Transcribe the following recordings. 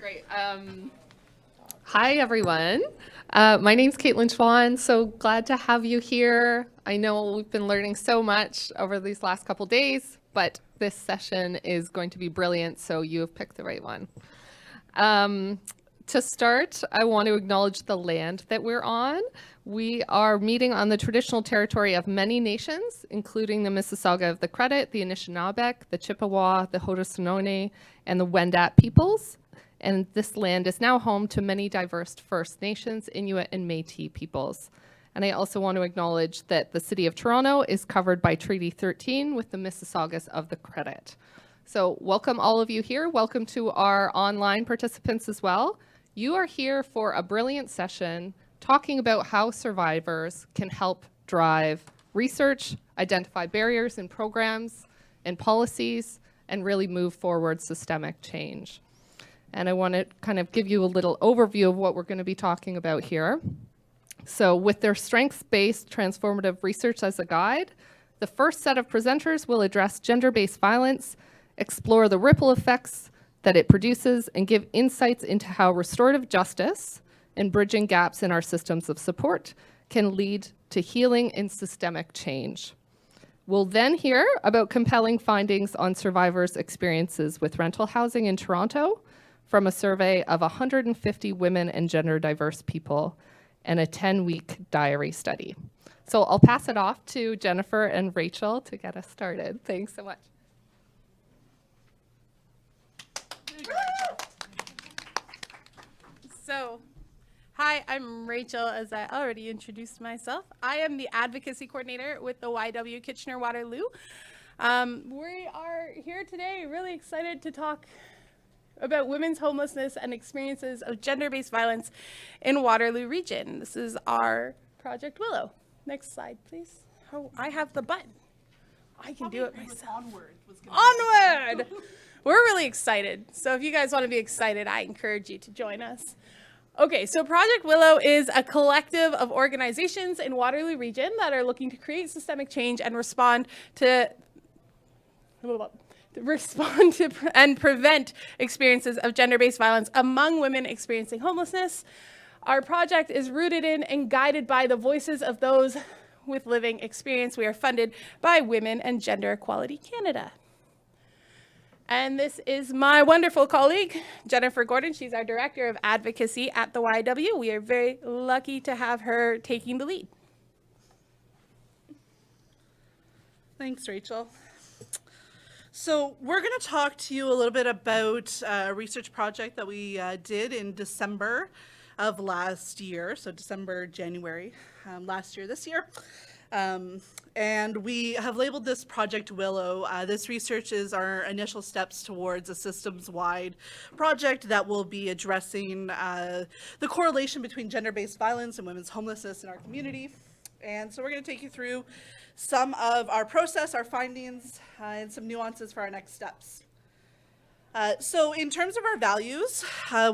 Great. Hi, everyone. My name's Caitlin Schwan. So glad to have you here. I know we've been learning so much over these last couple days, but this session is going to be brilliant, so you have picked the right one. To start, I want to acknowledge the land that we're on. We are meeting on the traditional territory of many nations, including the Mississauga of the Credit, the Anishinaabe, the Chippewa, the Haudenosaunee, and the Wendat peoples. And this land is now home to many diverse First Nations, Inuit, and Métis peoples. And I also want to acknowledge that the City of Toronto is covered by Treaty 13 with the Mississaugas of the Credit. So welcome all of you here. Welcome to our online participants as well. You are here for a brilliant session talking about how survivors can help drive research, identify barriers in programs and policies, and really move forward systemic change. And I want to kind of give you a little overview of what we're going to be talking about here. So with their strengths-based transformative research as a guide, the first set of presenters will address gender-based violence, explore the ripple effects that it produces, and give insights into how restorative justice and bridging gaps in our systems of support can lead to healing and systemic change. We'll then hear about compelling findings on survivors' experiences with rental housing in Toronto from a survey of 150 women and gender diverse people and a 10-week diary study. So I'll pass it off to Jennifer and Rachel to get us started. Thanks so much. So, hi, I'm Rachel, as I already introduced myself. I am the advocacy coordinator with the YW Kitchener-Waterloo. We are here today really excited to talk about women's homelessness and experiences of gender-based violence in Waterloo region. This is our Project Willow. Next slide, please. Oh, I have the button. I can do it myself. Onward! We're really excited. So if you guys want to be excited, I encourage you to join us. Okay, so Project Willow is a collective of organizations in Waterloo region that are looking to create systemic change and respond to and prevent experiences of gender-based violence among women experiencing homelessness. Our project is rooted in and guided by the voices of those with living experience. We are funded by Women and Gender Equality Canada. And this is my wonderful colleague, Jennifer Gordon. She's our Director of Advocacy at the YW. We are very lucky to have her taking the lead. Thanks, Rachel. So we're going to talk to you a little bit about a research project that we did in December of last year, so December, January, last year, this year. And we have labeled this Project Willow. This research is our initial steps towards a systems-wide project that will be addressing the correlation between gender-based violence and women's homelessness in our community. And so we're going to take you through some of our process, our findings, and some nuances for our next steps. So in terms of our values,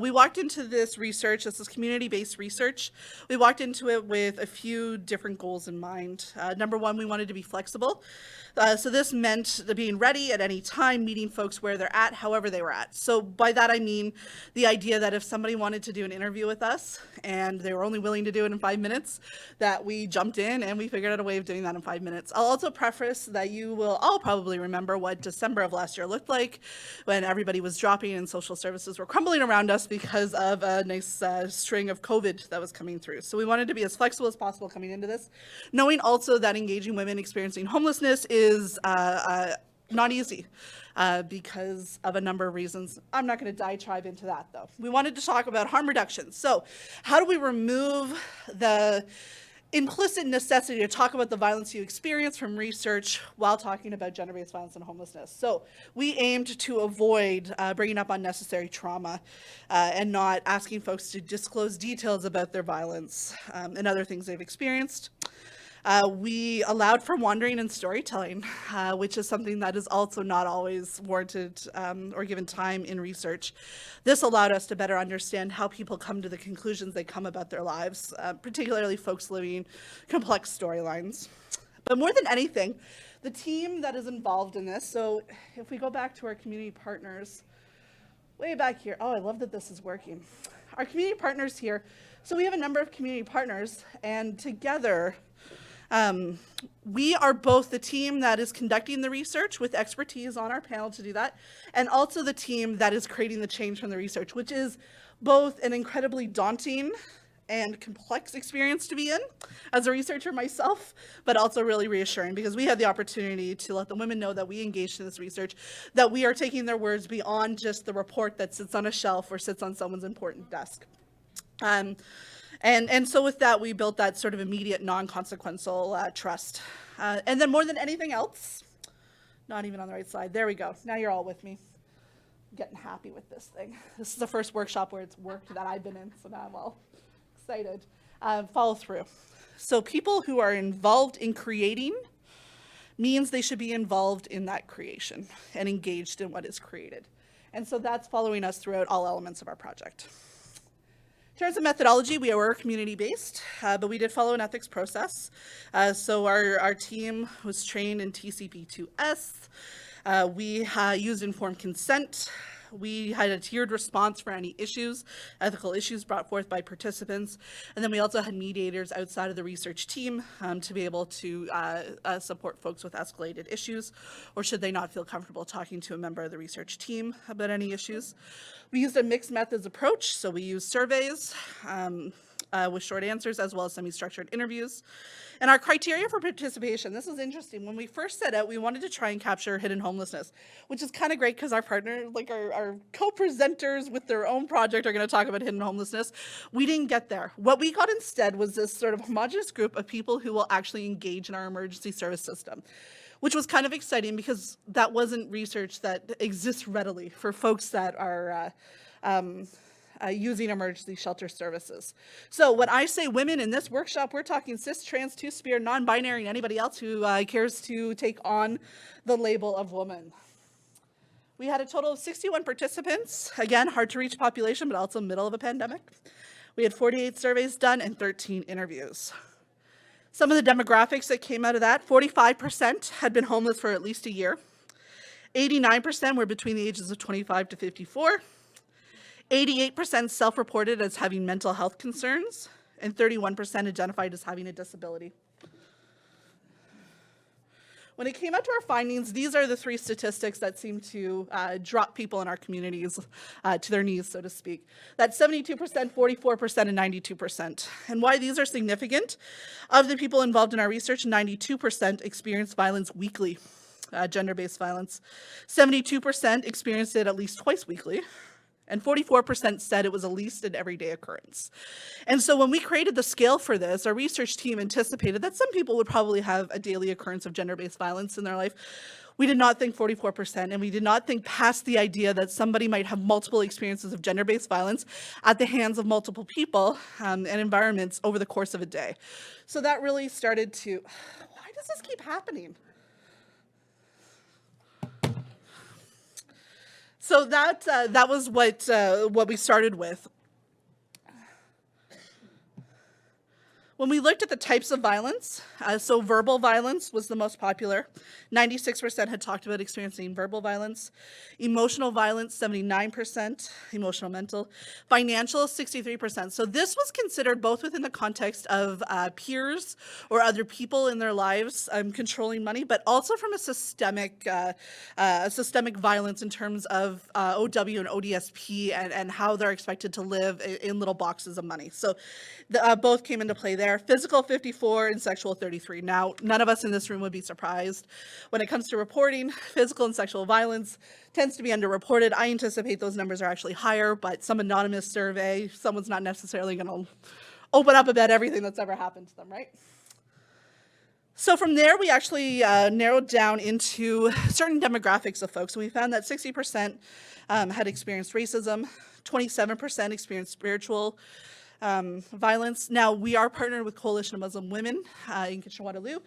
we walked into this research, this is community-based research. We walked into it with a few different goals in mind. Number one, we wanted to be flexible. So this meant being ready at any time, meeting folks where they're at, however they were at. So by that I mean the idea that if somebody wanted to do an interview with us and they were only willing to do it in 5 minutes, that we jumped in and we figured out a way of doing that in 5 minutes. I'll also preface that you will all probably remember what December of last year looked like when everybody was dropping and social services were crumbling around us because of a nice string of COVID that was coming through. So we wanted to be as flexible as possible coming into this, knowing also that engaging women experiencing homelessness is not easy because of a number of reasons. I'm not going to diatribe into that though. We wanted to talk about harm reduction. So how do we remove the implicit necessity to talk about the violence you experience from research while talking about gender-based violence and homelessness? So we aimed to avoid bringing up unnecessary trauma and not asking folks to disclose details about their violence and other things they've experienced. We allowed for wandering and storytelling, which is something that is also not always warranted or given time in research. This allowed us to better understand how people come to the conclusions they come about their lives, particularly folks living complex storylines. But more than anything, the team that is involved in this, so if we go back to our community partners, way back here. Oh, I love that this is working. Our community partners here. So we have a number of community partners, and together we are both the team that is conducting the research with expertise on our panel to do that, and also the team that is creating the change from the research, which is both an incredibly daunting and complex experience to be in as a researcher myself, but also really reassuring because we had the opportunity to let the women know that we engaged in this research, that we are taking their words beyond just the report that sits on a shelf or sits on someone's important desk. And so with that, we built that sort of immediate, non-consequential trust. And then more than anything else, not even on the right slide, there we go. Now you're all with me. I'm getting happy with this thing. This is the first workshop where it's worked that I've been in, so now I'm all excited. Follow through. So people who are involved in creating means they should be involved in that creation and engaged in what is created. And so that's following us throughout all elements of our project. In terms of methodology, we were community-based, but we did follow an ethics process. So our team was trained in TCP2S. We used informed consent. We had a tiered response for any issues, ethical issues brought forth by participants. And then we also had mediators outside of the research team to be able to support folks with escalated issues, or should they not feel comfortable talking to a member of the research team about any issues. We used a mixed methods approach, so we used surveys with short answers as well as semi-structured interviews. And our criteria for participation, this is interesting. When we first set out, we wanted to try and capture hidden homelessness, which is kind of great because our partner, like our co-presenters with their own project are going to talk about hidden homelessness. We didn't get there. What we got instead was this sort of homogenous group of people who will actually engage in our emergency service system, which was kind of exciting because that wasn't research that exists readily for folks that are using emergency shelter services. So when I say women in this workshop, we're talking cis, trans, two-spirit, non-binary, and anybody else who cares to take on the label of woman. We had a total of 61 participants. Again, hard to reach population, but also middle of a pandemic. We had 48 surveys done and 13 interviews. Some of the demographics that came out of that, 45% had been homeless for at least a year. 89% were between the ages of 25 to 54. 88% self-reported as having mental health concerns, and 31% identified as having a disability. When it came out to our findings, these are the three statistics that seem to drop people in our communities to their knees, so to speak. That's 72%, 44%, and 92%. And why these are significant, of the people involved in our research, 92% experienced violence weekly, gender-based violence. 72% experienced it at least twice weekly. And 44% said it was at least an everyday occurrence. And so when we created the scale for this, our research team anticipated that some people would probably have a daily occurrence of gender-based violence in their life. We did not think 44%, and we did not think past the idea that somebody might have multiple experiences of gender-based violence at the hands of multiple people and environments over the course of a day. So that really started to, why does this keep happening? So that was what we started with. When we looked at the types of violence, so verbal violence was the most popular. 96% had talked about experiencing verbal violence. Emotional violence, 79%, emotional, mental. Financial, 63%. So this was considered both within the context of peers or other people in their lives controlling money, but also from a systemic violence in terms of OW and ODSP and how they're expected to live in little boxes of money. So both came into play there. Physical, 54, and sexual, 33. Now, none of us in this room would be surprised. When it comes to reporting, physical and sexual violence tends to be underreported. I anticipate those numbers are actually higher, but some anonymous survey, someone's not necessarily going to open up about everything that's ever happened to them, right? So from there, we actually narrowed down into certain demographics of folks. And we found that 60% had experienced racism, 27% experienced spiritual violence. Now, we are partnered with Coalition of Muslim Women in Kitchener-Waterloo,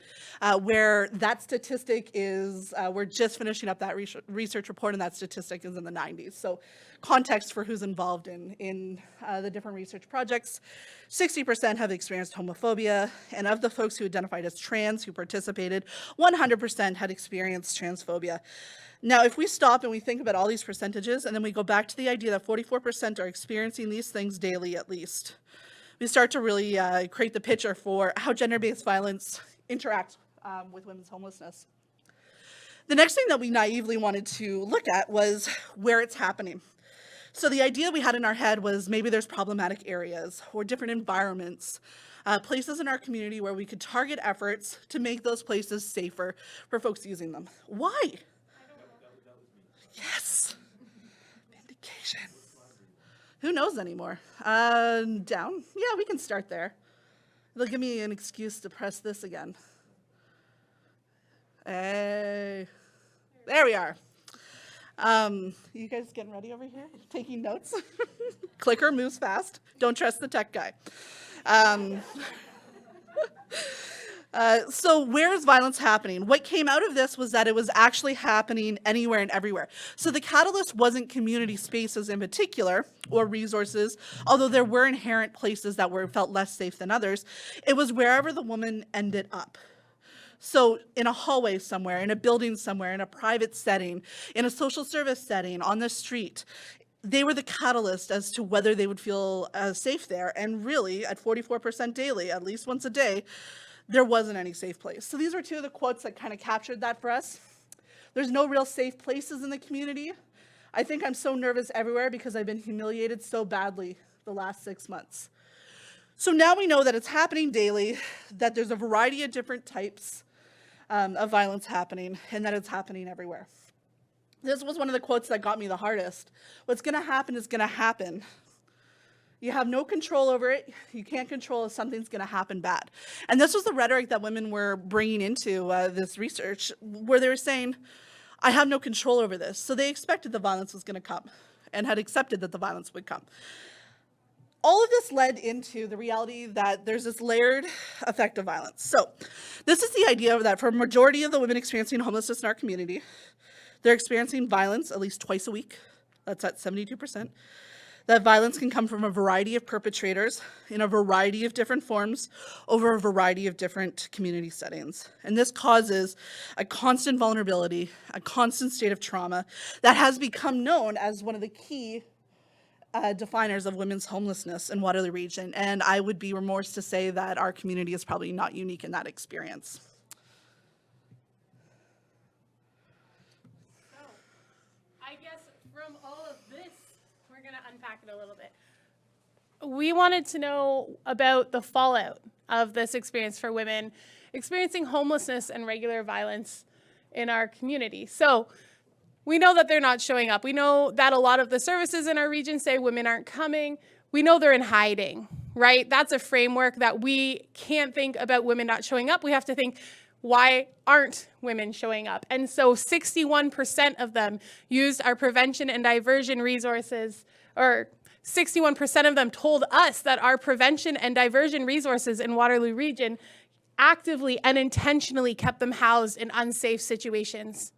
where that statistic is, we're just finishing up that research report, and that statistic is in the 90s. So context for who's involved in the different research projects. 60% have experienced homophobia, and of the folks who identified as trans who participated, 100% had experienced transphobia. Now, if we stop and we think about all these percentages, and then we go back to the idea that 44% are experiencing these things daily at least, we start to really create the picture for how gender-based violence interacts with women's homelessness. The next thing that we naively wanted to look at was where it's happening. So the idea we had in our head was maybe there's problematic areas or different environments, places in our community where we could target efforts to make those places safer for folks using them. Why? Yes. Vindication. Who knows anymore? Down? Yeah, we can start there. They'll give me an excuse to press this again. Hey. There we are. You guys getting ready over here? Taking notes? Clicker moves fast. Don't trust the tech guy. So where is violence happening? What came out of this was that it was actually happening anywhere and everywhere. So the catalyst wasn't community spaces in particular or resources, although there were inherent places that felt less safe than others. It was wherever the woman ended up. So in a hallway somewhere, in a building somewhere, in a private setting, in a social service setting, on the street, they were the catalyst as to whether they would feel safe there. And really, at 44% daily, at least once a day, there wasn't any safe place. So these were two of the quotes that kind of captured that for us. There's no real safe places in the community. I think I'm so nervous everywhere because I've been humiliated so badly the last 6 months. So now we know that it's happening daily, that there's a variety of different types of violence happening, and that it's happening everywhere. This was one of the quotes that got me the hardest. What's going to happen is going to happen. You have no control over it. You can't control if something's going to happen bad. And this was the rhetoric that women were bringing into this research, where they were saying, I have no control over this. So they expected the violence was going to come and had accepted that the violence would come. All of this led into the reality that there's this layered effect of violence. So this is the idea that for a majority of the women experiencing homelessness in our community, they're experiencing violence at least twice a week. That's at 72%. That violence can come from a variety of perpetrators in a variety of different forms over a variety of different community settings. And this causes a constant vulnerability, a constant state of trauma that has become known as one of the key definers of women's homelessness in Waterloo Region. And I would be remorse to say that our community is probably not unique in that experience. So, I guess from all of this, we're going to unpack it a little bit. We wanted to know about the fallout of this experience for women experiencing homelessness and regular violence in our community. So, we know that they're not showing up. We know that a lot of the services in our region say women aren't coming. We know they're in hiding, right? That's a framework that we can't think about women not showing up. We have to think, why aren't women showing up? And so 61% of them used our prevention and diversion resources, or 61% of them told us that our prevention and diversion resources in Waterloo Region actively and intentionally kept them housed in unsafe situations.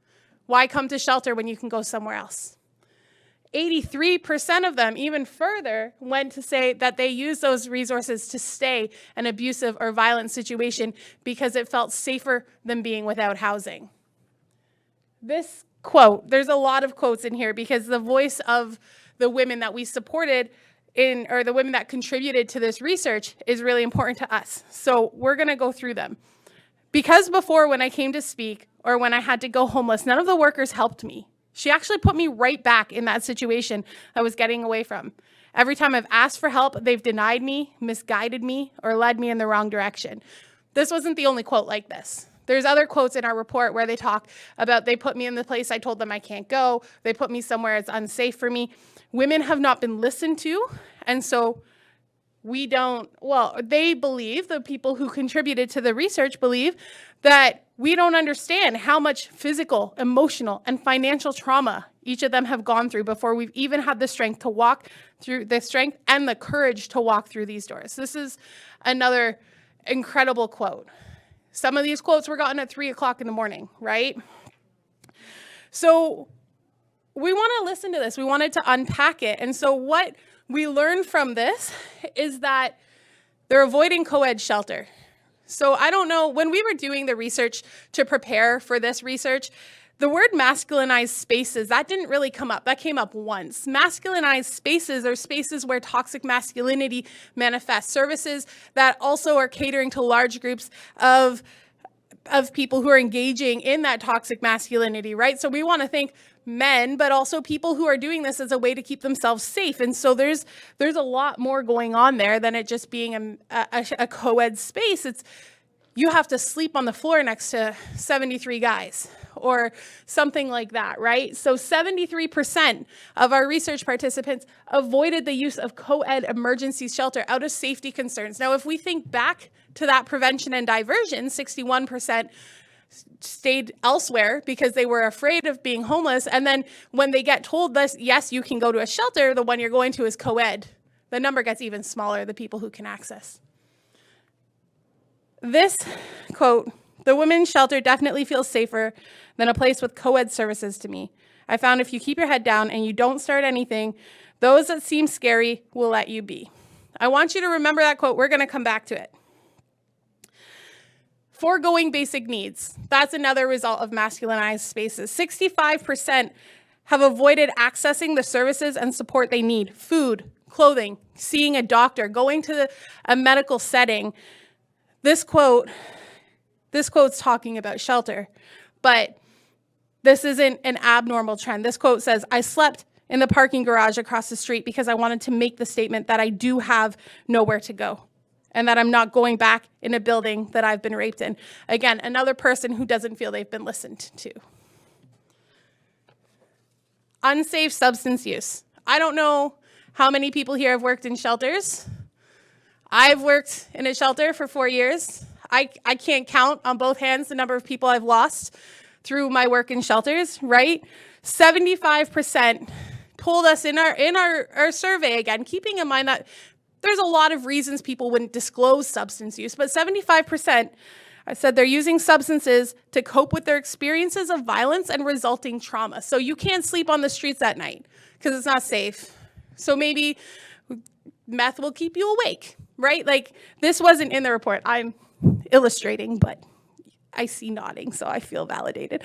Why come to shelter when you can go somewhere else? 83% of them, even further, went to say that they used those resources to stay in an abusive or violent situation because it felt safer than being without housing. This quote, there's a lot of quotes in here because the voice of the women that we supported or the women that contributed to this research is really important to us. So we're going to go through them. Because before, when I came to speak or when I had to go homeless, none of the workers helped me. She actually put me right back in that situation I was getting away from. Every time I've asked for help, they've denied me, misguided me, or led me in the wrong direction. This wasn't the only quote like this. There's other quotes in our report where they talk about they put me in the place I told them I can't go. They put me somewhere it's unsafe for me. Women have not been listened to, and so they believe, the people who contributed to the research believe that we don't understand how much physical, emotional, and financial trauma each of them have gone through before we've even had the strength to walk through and the courage to walk through these doors. This is another incredible quote. Some of these quotes were gotten at 3 o'clock in the morning, right? So we want to listen to this. We wanted to unpack it. And so what we learned from this is that they're avoiding co-ed shelter. So I don't know, when we were doing the research to prepare for this research, The word masculinized spaces, that didn't really come up. That came up once. Masculinized spaces are spaces where toxic masculinity manifests. Services that also are catering to large groups of people who are engaging in that toxic masculinity, right? So we want to think men, but also people who are doing this as a way to keep themselves safe. And so there's a lot more going on there than it just being a co-ed space. It's you have to sleep on the floor next to 73 guys or something like that, right? So 73% of our research participants avoided the use of co-ed emergency shelter out of safety concerns. Now, if we think back to that prevention and diversion, 61% stayed elsewhere because they were afraid of being homeless. And then when they get told this, yes, you can go to a shelter, the one you're going to is co-ed. The number gets even smaller, the people who can access. This quote, "The women's shelter definitely feels safer than a place with co-ed services to me. I found if you keep your head down and you don't start anything, those that seem scary will let you be." I want you to remember that quote. We're going to come back to it. Foregoing basic needs. That's another result of masculinized spaces. 65% have avoided accessing the services and support they need. Food, clothing, seeing a doctor, going to a medical setting. This quote's talking about shelter, but this isn't an abnormal trend. This quote says, "I slept in the parking garage across the street because I wanted to make the statement that I do have nowhere to go and that I'm not going back in a building that I've been raped in." Again, another person who doesn't feel they've been listened to. Unsafe substance use. I don't know how many people here have worked in shelters. I've worked in a shelter for 4 years. I can't count on both hands the number of people I've lost through my work in shelters, right? 75% told us in our survey, again, keeping in mind that there's a lot of reasons people wouldn't disclose substance use, but 75% said they're using substances to cope with their experiences of violence and resulting trauma. So you can't sleep on the streets at night because it's not safe. So maybe meth will keep you awake, right? Like, this wasn't in the report. I'm illustrating, but I see nodding, so I feel validated.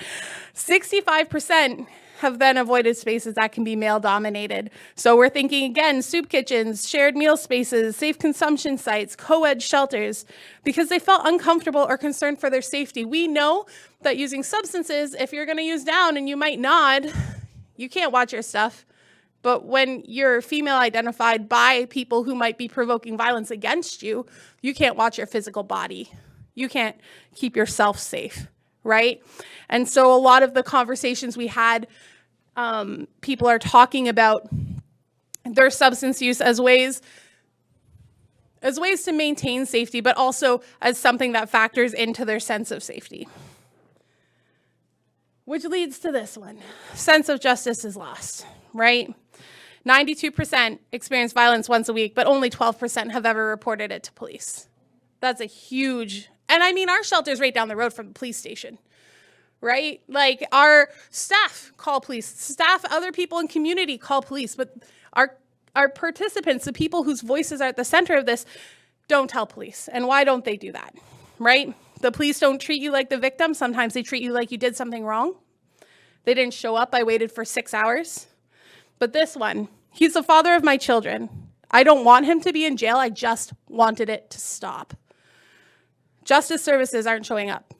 65% have then avoided spaces that can be male-dominated. So we're thinking, again, soup kitchens, shared meal spaces, safe consumption sites, co-ed shelters, because they felt uncomfortable or concerned for their safety. We know that using substances, if you're going to use down and you might nod, you can't watch your stuff. But when you're female identified by people who might be provoking violence against you, you can't watch your physical body. You can't keep yourself safe, right? And so a lot of the conversations we had, people are talking about their substance use as ways to maintain safety, but also as something that factors into their sense of safety. Which leads to this one. Sense of justice is lost, right? 92% experience violence once a week, but only 12% have ever reported it to police. That's a huge, and I mean, our shelter's right down the road from the police station, right? Like, our staff call police, staff, other people in community call police, but our participants, the people whose voices are at the center of this, don't tell police. And why don't they do that, right? The police don't treat you like the victim. Sometimes they treat you like you did something wrong. They didn't show up. I waited for 6 hours. But this one, he's the father of my children. I don't want him to be in jail. I just wanted it to stop. Justice services aren't showing up.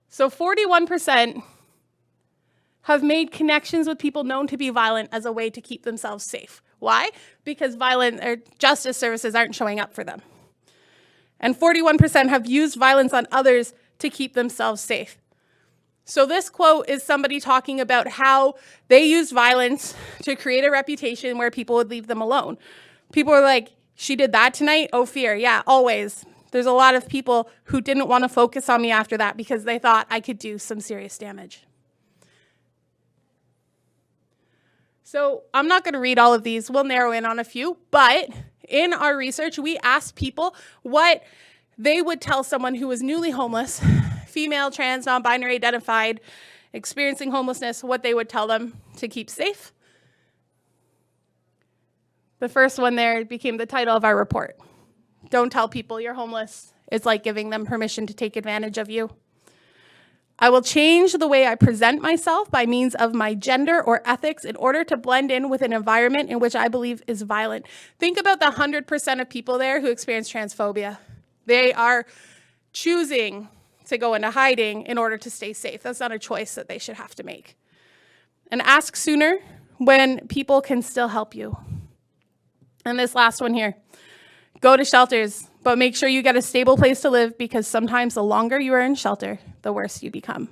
So 41% have made connections with people known to be violent as a way to keep themselves safe. Why? Because justice services aren't showing up for them. And 41% have used violence on others to keep themselves safe. So this quote is somebody talking about how they used violence to create a reputation where people would leave them alone. People were like, "She did that tonight? Oh, fear." Yeah, always. There's a lot of people who didn't want to focus on me after that because they thought I could do some serious damage. So I'm not going to read all of these. We'll narrow in on a few. But in our research, we asked people what they would tell someone who was newly homeless, female, trans, non-binary identified, experiencing homelessness, what they would tell them to keep safe. The first one there became the title of our report. Don't tell people you're homeless. It's like giving them permission to take advantage of you. I will change the way I present myself by means of my gender or ethics in order to blend in with an environment in which I believe is violent. Think about the 100% of people there who experience transphobia. They are choosing to go into hiding in order to stay safe. That's not a choice that they should have to make. And ask sooner when people can still help you. And this last one here, go to shelters, but make sure you get a stable place to live, because sometimes the longer you are in shelter, the worse you become.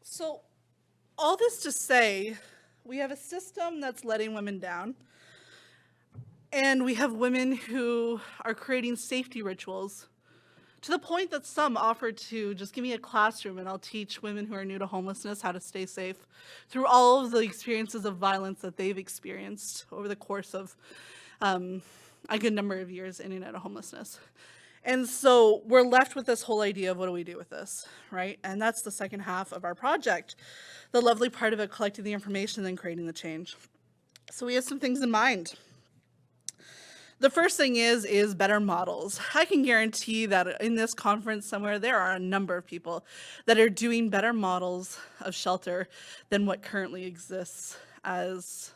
So all this to say, we have a system that's letting women down, and we have women who are creating safety rituals to the point that some offer to just give me a classroom and I'll teach women who are new to homelessness how to stay safe through all of the experiences of violence that they've experienced over the course of a good number of years in and out of homelessness. And so we're left with this whole idea of what do we do with this, right? And that's the second half of our project. The lovely part of it, collecting the information and then creating the change. So we have some things in mind. The first thing is better models. I can guarantee that in this conference somewhere, there are a number of people that are doing better models of shelter than what currently exists as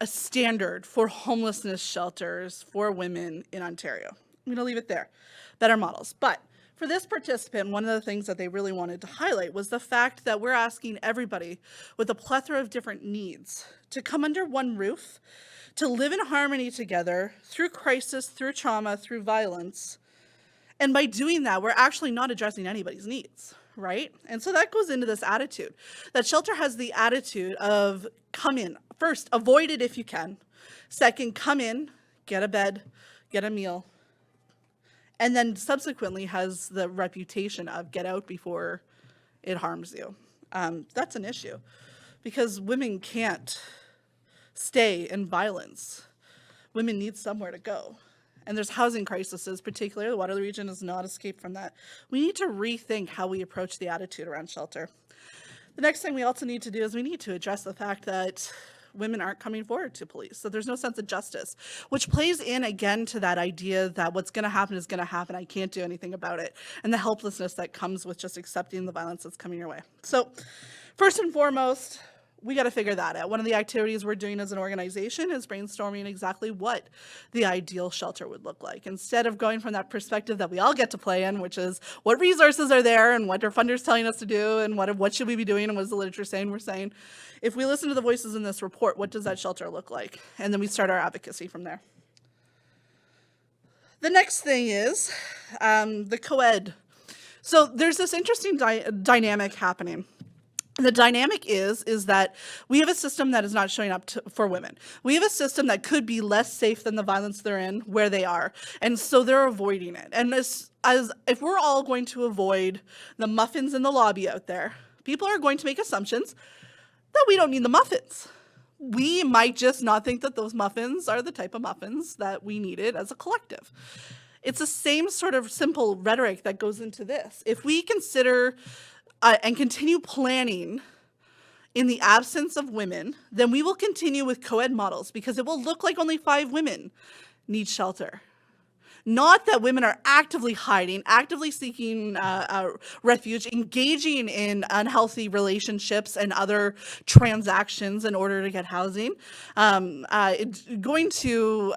a standard for homelessness shelters for women in Ontario. I'm gonna leave it there, better models. But for this participant, one of the things that they really wanted to highlight was the fact that we're asking everybody with a plethora of different needs to come under one roof, to live in harmony together through crisis, through trauma, through violence. And by doing that, we're actually not addressing anybody's needs, right? And so that goes into this attitude, that shelter has the attitude of come in. First, avoid it if you can. Second, come in, get a bed, get a meal. And then subsequently has the reputation of get out before it harms you. That's an issue because women can't stay in violence. Women need somewhere to go. And there's housing crises, particularly the Waterloo region has not escaped from that. We need to rethink how we approach the attitude around shelter. The next thing we also need to do is we need to address the fact that women aren't coming forward to police. So there's no sense of justice, which plays in again to that idea that what's going to happen is going to happen. I can't do anything about it. And the helplessness that comes with just accepting the violence that's coming your way. So first and foremost, we got to figure that out. One of the activities we're doing as an organization is brainstorming exactly what the ideal shelter would look like. Instead of going from that perspective that we all get to play in, which is what resources are there and what are funders telling us to do and what should we be doing and what is the literature saying, we're saying, if we listen to the voices in this report, what does that shelter look like? And then we start our advocacy from there. The next thing is the co-ed. So there's this interesting dynamic happening. The dynamic is that we have a system that is not showing up for women. We have a system that could be less safe than the violence they're in where they are. And so they're avoiding it. And as if we're all going to avoid the muffins in the lobby out there, people are going to make assumptions that we don't need the muffins. We might just not think that those muffins are the type of muffins that we needed as a collective. It's the same sort of simple rhetoric that goes into this. If we consider and continue planning in the absence of women, then we will continue with co-ed models because it will look like only 5 women need shelter. Not that women are actively hiding, actively seeking refuge, engaging in unhealthy relationships and other transactions in order to get housing, going to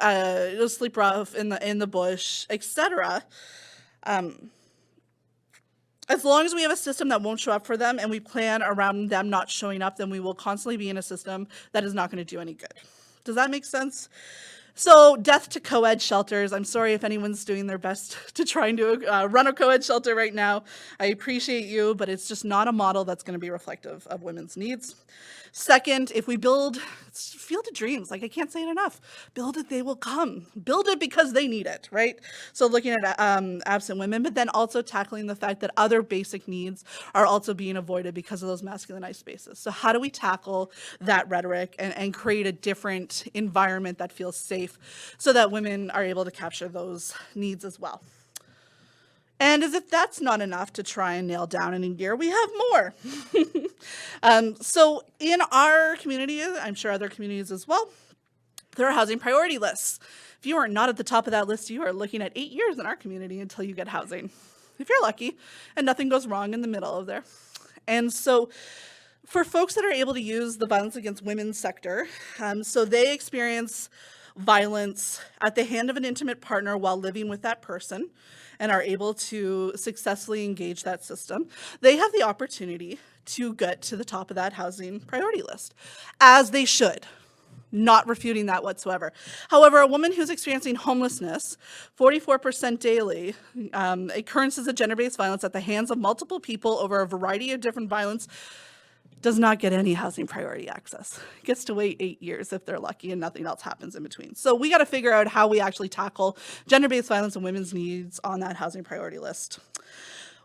sleep rough in the bush, etc. As long as we have a system that won't show up for them and we plan around them not showing up, then we will constantly be in a system that is not going to do any good. Does that make sense? So death to co-ed shelters. I'm sorry if anyone's doing their best to try and do run a co-ed shelter right now. I appreciate you, but it's just not a model that's going to be reflective of women's needs. Second, if we build field of dreams, like I can't say it enough, build it, they will come. Build it because they need it, right? So looking at absent women, but then also tackling the fact that other basic needs are also being avoided because of those masculinized spaces. So how do we tackle that rhetoric and create a different environment that feels safe so that women are able to capture those needs as well? And as if that's not enough to try and nail down in a year, we have more. So in our community, I'm sure other communities as well, There are housing priority lists. If you are not at the top of that list, you are looking at 8 years in our community until you get housing, if you're lucky, and nothing goes wrong in the middle of there. And so for folks that are able to use the violence against women sector, so they experience violence at the hand of an intimate partner while living with that person and are able to successfully engage that system, they have the opportunity to get to the top of that housing priority list, as they should. Not refuting that whatsoever. However, a woman who's experiencing homelessness, 44% daily, occurrences of gender-based violence at the hands of multiple people over a variety of different violence, does not get any housing priority access. Gets to wait 8 years if they're lucky and nothing else happens in between. So we got to figure out how we actually tackle gender-based violence and women's needs on that housing priority list.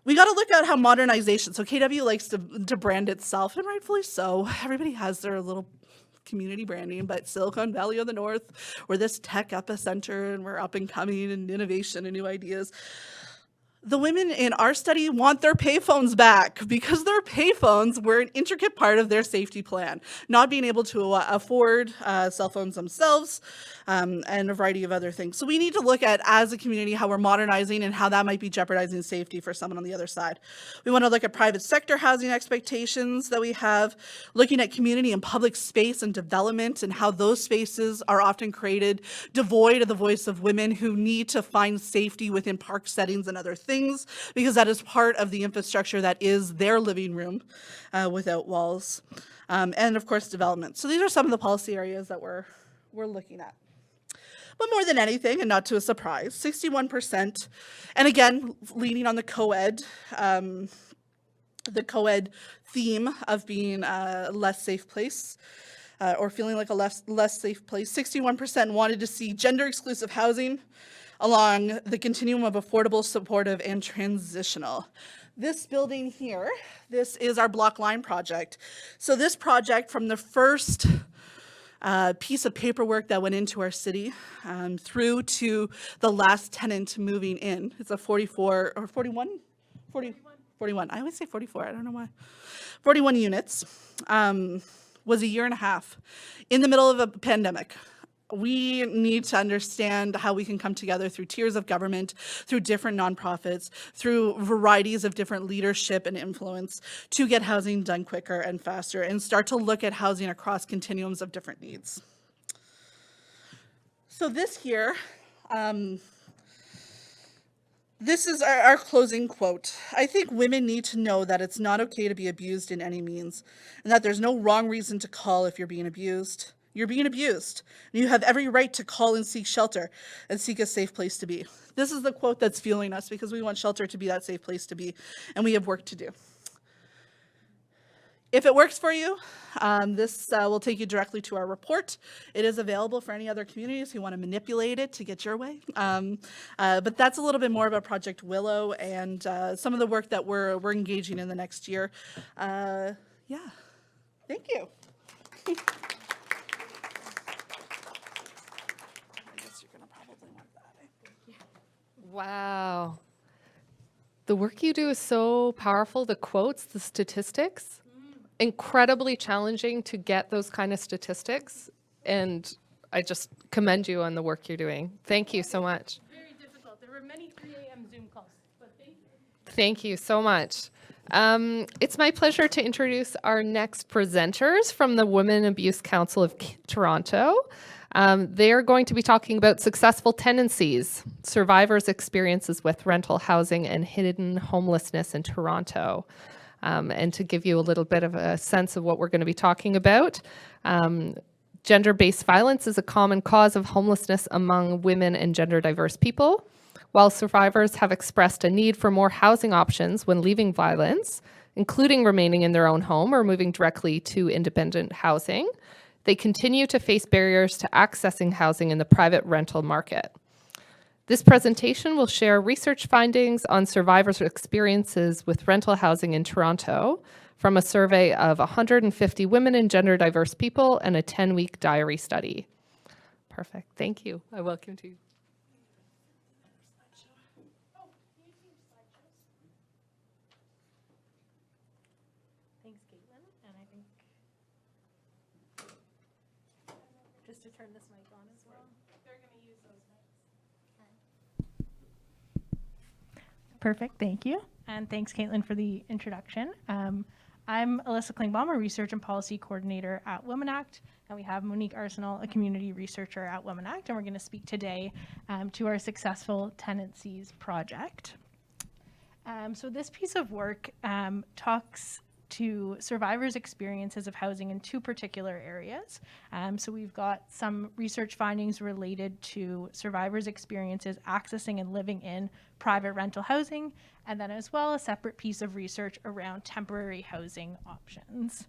We got to look at how modernization, so KW likes to brand itself, and rightfully so. Everybody has their little community branding, but Silicon Valley of the North, we're this tech epicenter and we're up and coming and innovation and new ideas. The women in our study want their payphones back because their payphones were an intricate part of their safety plan. Not being able to afford cell phones themselves and a variety of other things. So we need to look at, as a community, how we're modernizing and how that might be jeopardizing safety for someone on the other side. We want to look at private sector housing expectations that we have, looking at community and public space and development and how those spaces are often created devoid of the voice of women who need to find safety within park settings and other things, because that is part of the infrastructure that is their living room without walls. And of course, development. So these are some of the policy areas that we're looking at. But more than anything, and not to a surprise, 61%, and again, leaning on the co-ed theme of being a less safe place, or feeling like a less safe place, 61% wanted to see gender-exclusive housing along the continuum of affordable, supportive, and transitional. This building here, this is our block line project. So this project, from the first piece of paperwork that went into our city through to the last tenant moving in, it's a 44 or 41? 41. I always say 44, I don't know why. 41 units, was a year and a half in the middle of a pandemic. We need to understand how we can come together through tiers of government, through different nonprofits, through varieties of different leadership and influence to get housing done quicker and faster and start to look at housing across continuums of different needs. So this here, this is our closing quote. I think women need to know that it's not okay to be abused in any means, and that there's no wrong reason to call if you're being abused. You're being abused. You have every right to call and seek shelter and seek a safe place to be. This is the quote that's fueling us, because we want shelter to be that safe place to be, and we have work to do. If it works for you, this will take you directly to our report. It is available for any other communities who want to manipulate it to get your way. But that's a little bit more about Project Willow and some of the work that we're engaging in the next year. Yeah, thank you. Wow. The work you do is so powerful. The quotes, the statistics, incredibly challenging to get those kind of statistics. And I just commend you on the work you're doing. Thank you so much. Very difficult. There were many 3 a.m. Zoom calls, but thank you. Thank you so much. It's my pleasure to introduce our next presenters from the Women Abuse Council of Toronto. They are going to be talking about successful tenancies, survivors' experiences with rental housing and hidden homelessness in Toronto. And to give you a little bit of a sense of what we're going to be talking about, gender-based violence is a common cause of homelessness among women and gender-diverse people. While survivors have expressed a need for more housing options when leaving violence, including remaining in their own home or moving directly to independent housing, they continue to face barriers to accessing housing in the private rental market. This presentation will share research findings on survivors' experiences with rental housing in Toronto from a survey of 150 women and gender-diverse people and a 10-week diary study. Perfect. Thank you. I welcome you. Thanks, Caitlin. And I think just to turn this mic on. Perfect, thank you. And thanks, Caitlin, for the introduction. I'm Alyssa Klingbaum, a Research and Policy Coordinator at Women Act, and we have Monique Arsenal, a Community Researcher at Women Act, and we're going to speak today to our Successful Tenancies project. So this piece of work talks to survivors' experiences of housing in two particular areas. So we've got some research findings related to survivors' experiences accessing and living in private rental housing, and then as well a separate piece of research around temporary housing options.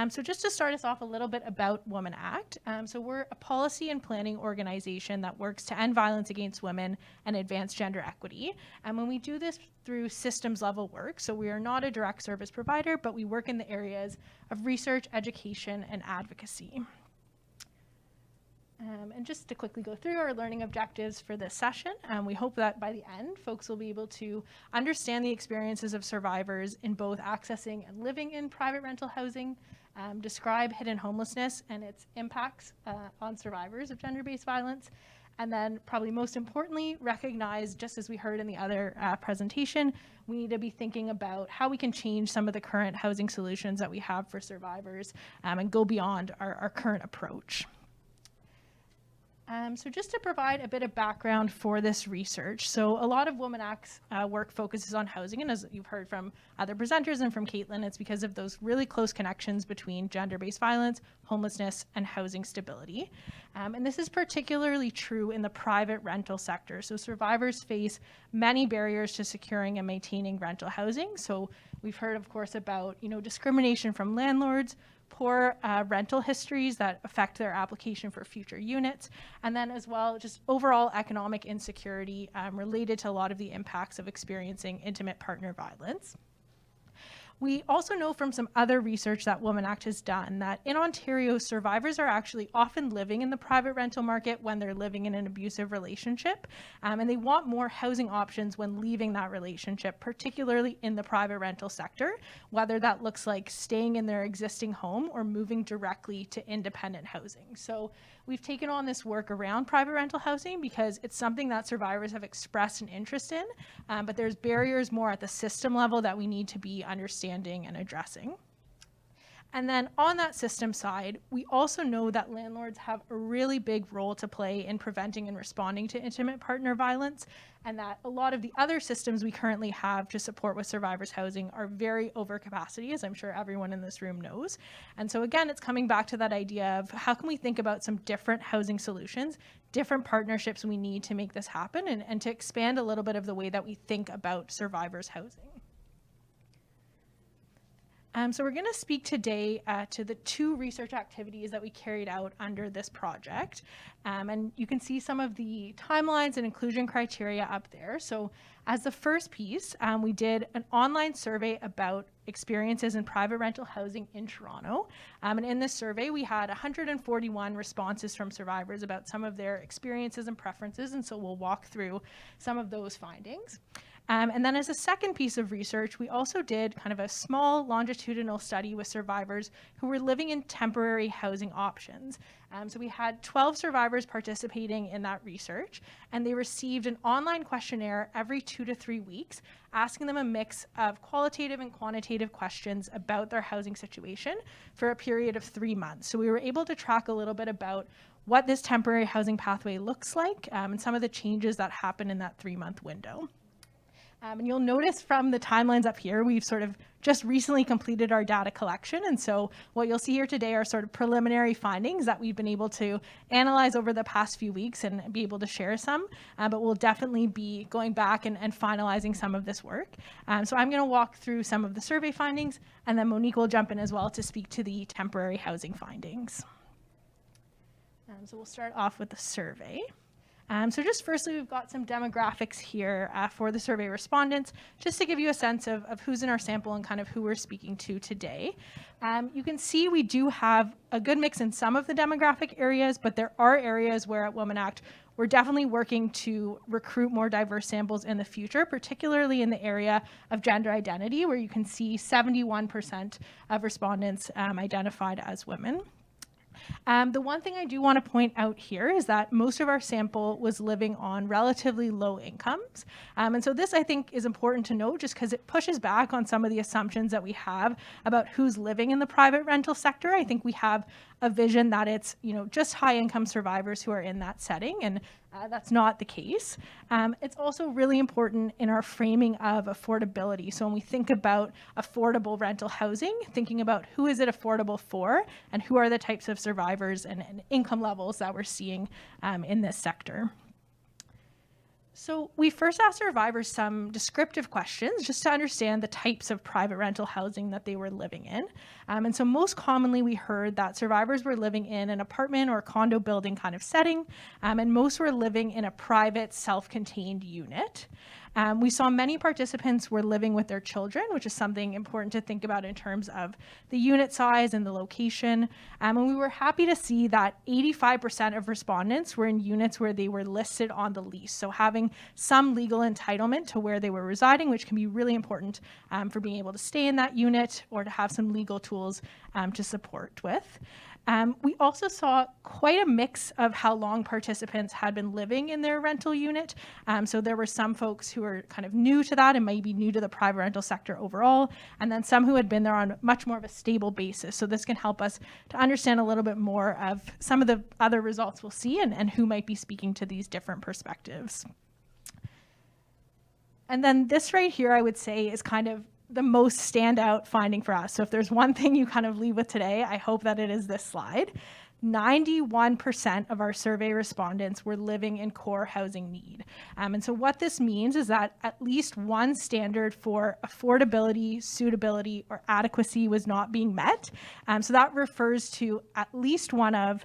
So just to start us off a little bit about Women Act. So we're a policy and planning organization that works to end violence against women and advance gender equity. And when we do this through systems level work, so we are not a direct service provider, but we work in the areas of research, education, and advocacy. And just to quickly go through our learning objectives for this session, we hope that by the end, folks will be able to understand the experiences of survivors in both accessing and living in private rental housing, describe hidden homelessness and its impacts on survivors of gender-based violence, and then probably most importantly, recognize, just as we heard in the other presentation, we need to be thinking about how we can change some of the current housing solutions that we have for survivors and go beyond our current approach. So just to provide a bit of background for this research, so a lot of Women Act's work focuses on housing, and as you've heard from other presenters and from Caitlin, it's because of those really close connections between gender-based violence, homelessness, and housing stability. And this is particularly true in the private rental sector. So survivors face many barriers to securing and maintaining rental housing. So we've heard, of course, about discrimination from landlords, poor rental histories that affect their application for future units, and then as well just overall economic insecurity related to a lot of the impacts of experiencing intimate partner violence. We also know from some other research that Women Act has done that in Ontario, survivors are actually often living in the private rental market when they're living in an abusive relationship, and they want more housing options when leaving that relationship, particularly in the private rental sector, whether that looks like staying in their existing home or moving directly to independent housing. So we've taken on this work around private rental housing because it's something that survivors have expressed an interest in, but there's barriers more at the system level that we need to be understanding and addressing. And then on that system side, we also know that landlords have a really big role to play in preventing and responding to intimate partner violence, and that a lot of the other systems we currently have to support with survivors housing are very over capacity, as I'm sure everyone in this room knows. And so again, it's coming back to that idea of how can we think about some different housing solutions, different partnerships we need to make this happen, and to expand a little bit of the way that we think about survivors housing. So we're going to speak today to the two research activities that we carried out under this project. And you can see some of the timelines and inclusion criteria up there. So as the first piece, we did an online survey about experiences in private rental housing in Toronto. And in this survey, we had 141 responses from survivors about some of their experiences and preferences. And so we'll walk through some of those findings. And then as a second piece of research, we also did kind of a small longitudinal study with survivors who were living in temporary housing options. So we had 12 survivors participating in that research, and they received an online questionnaire every 2 to 3 weeks, asking them a mix of qualitative and quantitative questions about their housing situation for a period of 3 months. So we were able to track a little bit about what this temporary housing pathway looks like and some of the changes that happen in that 3-month window. And you'll notice from the timelines up here, we've sort of just recently completed our data collection. And so what you'll see here today are sort of preliminary findings that we've been able to analyze over the past few weeks and be able to share some. But we'll definitely be going back and finalizing some of this work. So I'm going to walk through some of the survey findings, and then Monique will jump in as well to speak to the temporary housing findings. So we'll start off with the survey. So just firstly, we've got some demographics here for the survey respondents, just to give you a sense of who's in our sample and kind of who we're speaking to today. You can see we do have a good mix in some of the demographic areas, but there are areas where at Women Act, we're definitely working to recruit more diverse samples in the future, particularly in the area of gender identity, where you can see 71% of respondents identified as women. The one thing I do want to point out here is that most of our sample was living on relatively low incomes. And so this, I think, is important to note just because it pushes back on some of the assumptions that we have about who's living in the private rental sector. I think we have a vision that it's, just high income survivors who are in that setting, and that's not the case. It's also really important in our framing of affordability. So when we think about affordable rental housing, thinking about who is it affordable for and who are the types of survivors and income levels that we're seeing in this sector. So we first asked survivors some descriptive questions just to understand the types of private rental housing that they were living in. And so most commonly we heard that survivors were living in an apartment or condo building kind of setting, and most were living in a private self-contained unit. We saw many participants were living with their children, which is something important to think about in terms of the unit size and the location. And we were happy to see that 85% of respondents were in units where they were listed on the lease. So having some legal entitlement to where they were residing, which can be really important for being able to stay in that unit or to have some legal tools to support with. We also saw quite a mix of how long participants had been living in their rental unit. So there were some folks who were kind of new to that and maybe new to the private rental sector overall, and then some who had been there on much more of a stable basis. So this can help us to understand a little bit more of some of the other results we'll see and who might be speaking to these different perspectives. And then this right here, I would say, is kind of the most standout finding for us. So if there's one thing you kind of leave with today, I hope that it is this slide. 91% of our survey respondents were living in core housing need. And so what this means is that at least one standard for affordability, suitability, or adequacy was not being met. So that refers to at least one of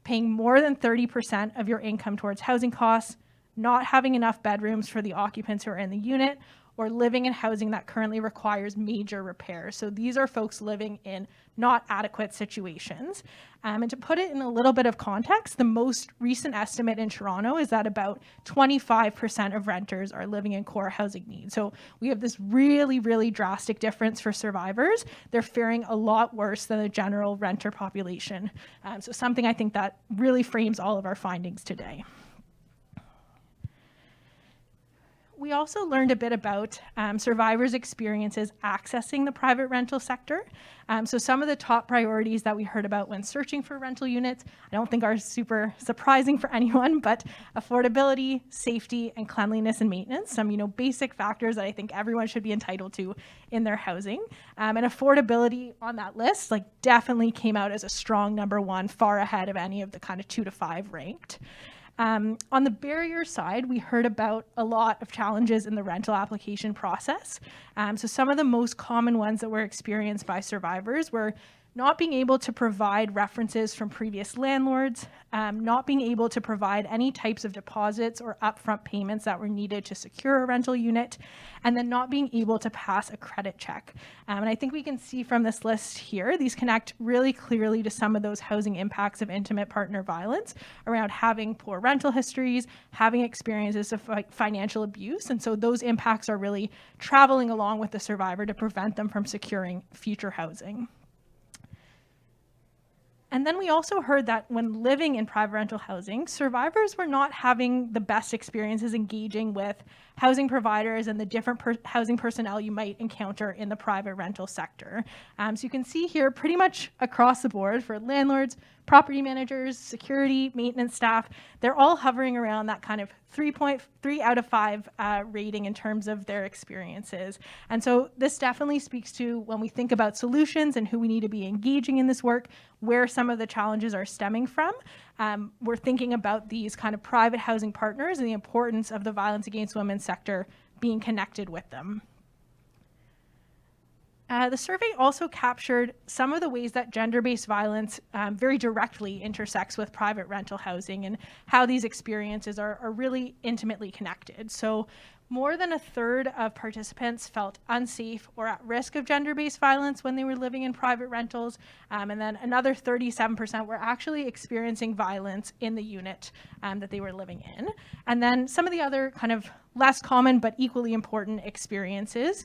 paying more than 30% of your income towards housing costs, not having enough bedrooms for the occupants who are in the unit, or living in housing that currently requires major repairs. So these are folks living in not adequate situations. And to put it in a little bit of context, the most recent estimate in Toronto is that about 25% of renters are living in core housing needs. So we have this really, really drastic difference for survivors. They're faring a lot worse than the general renter population. So something I think that really frames all of our findings today. We also learned a bit about survivors' experiences accessing the private rental sector. So some of the top priorities that we heard about when searching for rental units, I don't think are super surprising for anyone, but affordability, safety, and cleanliness and maintenance, some basic factors that I think everyone should be entitled to in their housing. And affordability on that list definitely came out as a strong number one, far ahead of any of the kind of 2 to 5 ranked. On the barrier side, we heard about a lot of challenges in the rental application process. So some of the most common ones that were experienced by survivors were not being able to provide references from previous landlords, not being able to provide any types of deposits or upfront payments that were needed to secure a rental unit, and then not being able to pass a credit check. And I think we can see from this list here, these connect really clearly to some of those housing impacts of intimate partner violence around having poor rental histories, having experiences of financial abuse. And so those impacts are really traveling along with the survivor to prevent them from securing future housing. And then we also heard that when living in private rental housing, survivors were not having the best experiences engaging with housing providers and the different housing personnel you might encounter in the private rental sector. So you can see here pretty much across the board for landlords, property managers, security, maintenance staff, they're all hovering around that kind of 3.3 out of 5 rating in terms of their experiences. And so this definitely speaks to when we think about solutions and who we need to be engaging in this work, where some of the challenges are stemming from. We're thinking about these kind of private housing partners and the importance of the violence against women sector being connected with them. The survey also captured some of the ways that gender-based violence very directly intersects with private rental housing and how these experiences are really intimately connected. So more than a third of participants felt unsafe or at risk of gender-based violence when they were living in private rentals. And then another 37% were actually experiencing violence in the unit that they were living in. And then some of the other kind of less common but equally important experiences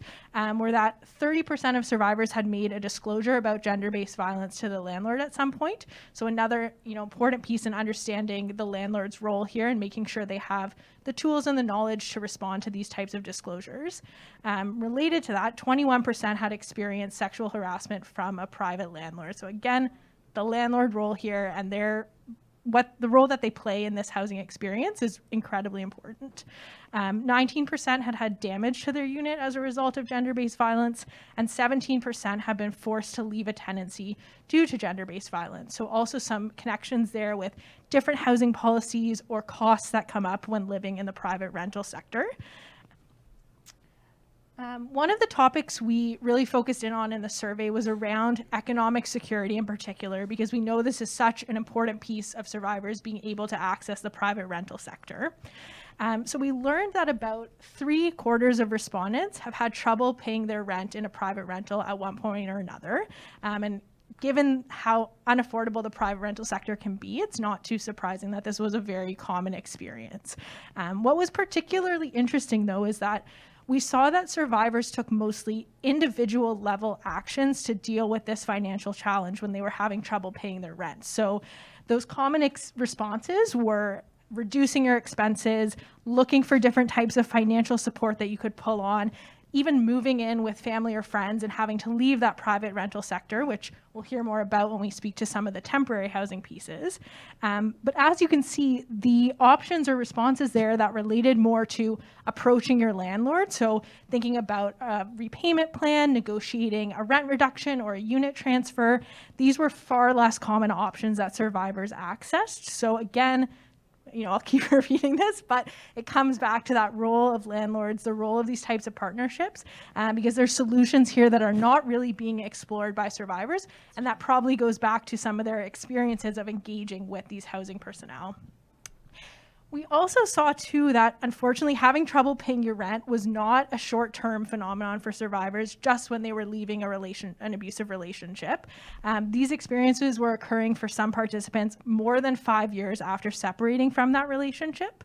were that 30% of survivors had made a disclosure about gender-based violence to the landlord at some point. So another important piece in understanding the landlord's role here and making sure they have the tools and the knowledge to respond to these types of disclosures. Related to that, 21% had experienced sexual harassment from a private landlord. So again, the landlord role here and the role that they play in this housing experience is incredibly important. 19% had damage to their unit as a result of gender-based violence, and 17% have been forced to leave a tenancy due to gender-based violence. So also some connections there with different housing policies or costs that come up when living in the private rental sector. One of the topics we really focused in on in the survey was around economic security in particular, because we know this is such an important piece of survivors being able to access the private rental sector. So we learned that about 3/4 of respondents have had trouble paying their rent in a private rental at one point or another. And given how unaffordable the private rental sector can be, it's not too surprising that this was a very common experience. What was particularly interesting, though, is that we saw that survivors took mostly individual level actions to deal with this financial challenge when they were having trouble paying their rent. So those common responses were reducing your expenses, looking for different types of financial support that you could pull on, even moving in with family or friends and having to leave that private rental sector, which we'll hear more about when we speak to some of the temporary housing pieces. But as you can see, the options or responses there that related more to approaching your landlord, so thinking about a repayment plan, negotiating a rent reduction or a unit transfer, these were far less common options that survivors accessed. So again, I'll keep repeating this, but it comes back to that role of landlords, the role of these types of partnerships, because there's solutions here that are not really being explored by survivors, and that probably goes back to some of their experiences of engaging with these housing personnel. We also saw, too, that unfortunately having trouble paying your rent was not a short-term phenomenon for survivors just when they were leaving an abusive relationship. These experiences were occurring for some participants more than 5 years after separating from that relationship.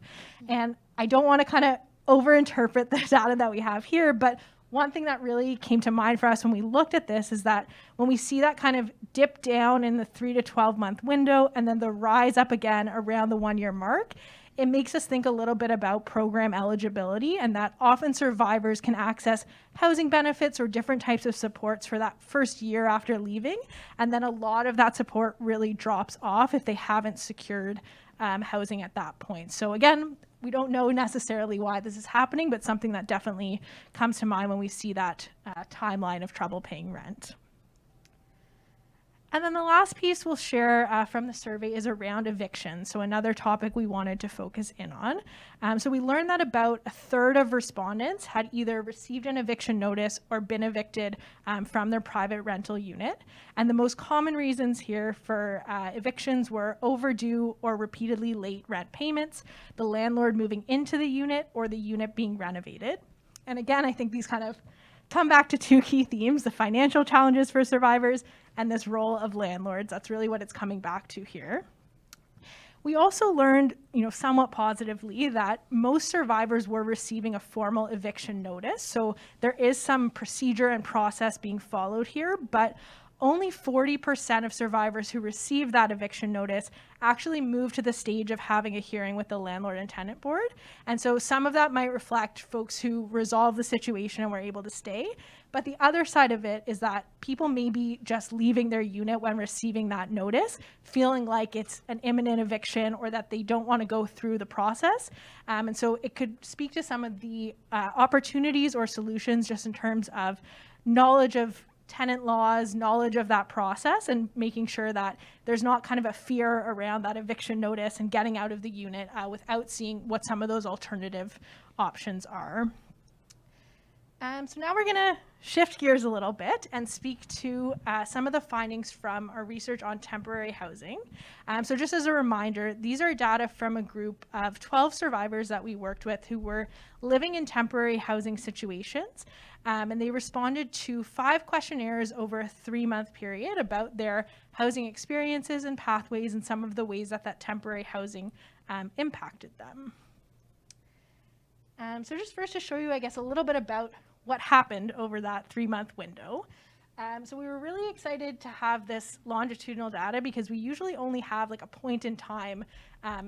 And I don't want to kind of overinterpret the data that we have here, but one thing that really came to mind for us when we looked at this is that when we see that kind of dip down in the 3 to 12 month window and then the rise up again around the 1 year mark, it makes us think a little bit about program eligibility, and that often survivors can access housing benefits or different types of supports for that first year after leaving. And then a lot of that support really drops off if they haven't secured housing at that point. So again, we don't know necessarily why this is happening, but something that definitely comes to mind when we see that timeline of trouble paying rent. And then the last piece we'll share from the survey is around eviction. So another topic we wanted to focus in on. So we learned that about a third of respondents had either received an eviction notice or been evicted from their private rental unit. And the most common reasons here for evictions were overdue or repeatedly late rent payments, the landlord moving into the unit, or the unit being renovated. And again, I think these kind of come back to two key themes: the financial challenges for survivors and this role of landlords. That's really what it's coming back to here. We also learned, somewhat positively, that most survivors were receiving a formal eviction notice. So there is some procedure and process being followed here, but only 40% of survivors who received that eviction notice actually moved to the stage of having a hearing with the landlord and tenant board. And so some of that might reflect folks who resolved the situation and were able to stay. But the other side of it is that people may be just leaving their unit when receiving that notice, feeling like it's an imminent eviction or that they don't want to go through the process. And so it could speak to some of the opportunities or solutions just in terms of knowledge of tenant laws, knowledge of that process, and making sure that there's not kind of a fear around that eviction notice and getting out of the unit without seeing what some of those alternative options are. So now we're going to shift gears a little bit and speak to some of the findings from our research on temporary housing. So just as a reminder, these are data from a group of 12 survivors that we worked with who were living in temporary housing situations. And they responded to 5 questionnaires over a 3-month period about their housing experiences and pathways and some of the ways that that temporary housing impacted them. So just first to show you, I guess, a little bit about what happened over that 3-month window. So we were really excited to have this longitudinal data because we usually only have like a point in time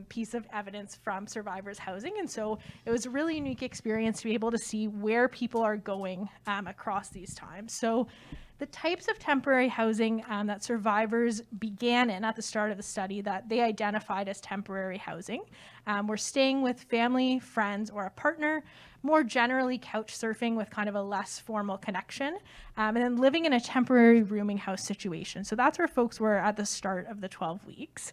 piece of evidence from survivors' housing. And so it was a really unique experience to be able to see where people are going across these times. So the types of temporary housing that survivors began in at the start of the study that they identified as temporary housing were staying with family, friends, or a partner, more generally couch surfing with kind of a less formal connection, and then living in a temporary rooming house situation. So that's where folks were at the start of the 12 weeks.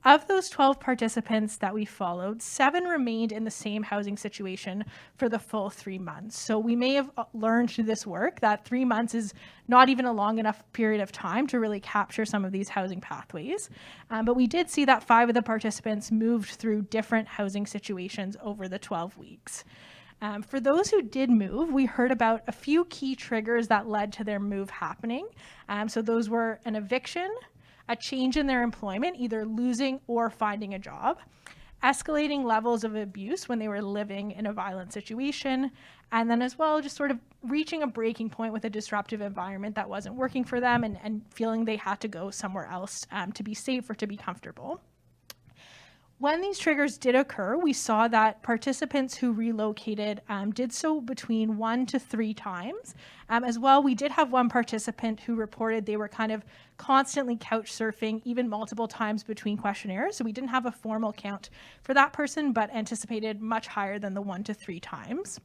Of those 12 participants that we followed, 7 remained in the same housing situation for the full 3 months. So we may have learned through this work that 3 months is not even a long enough period of time to really capture some of these housing pathways. But we did see that 5 of the participants moved through different housing situations over the 12 weeks. For those who did move, we heard about a few key triggers that led to their move happening. So those were an eviction, a change in their employment, either losing or finding a job, escalating levels of abuse when they were living in a violent situation, and then as well just sort of reaching a breaking point with a disruptive environment that wasn't working for them and feeling they had to go somewhere else to be safe or to be comfortable. When these triggers did occur, we saw that participants who relocated did so between 1 to 3 times. As well, we did have one participant who reported they were kind of constantly couch surfing, even multiple times between questionnaires. So we didn't have a formal count for that person, but anticipated much higher than the 1 to 3 times.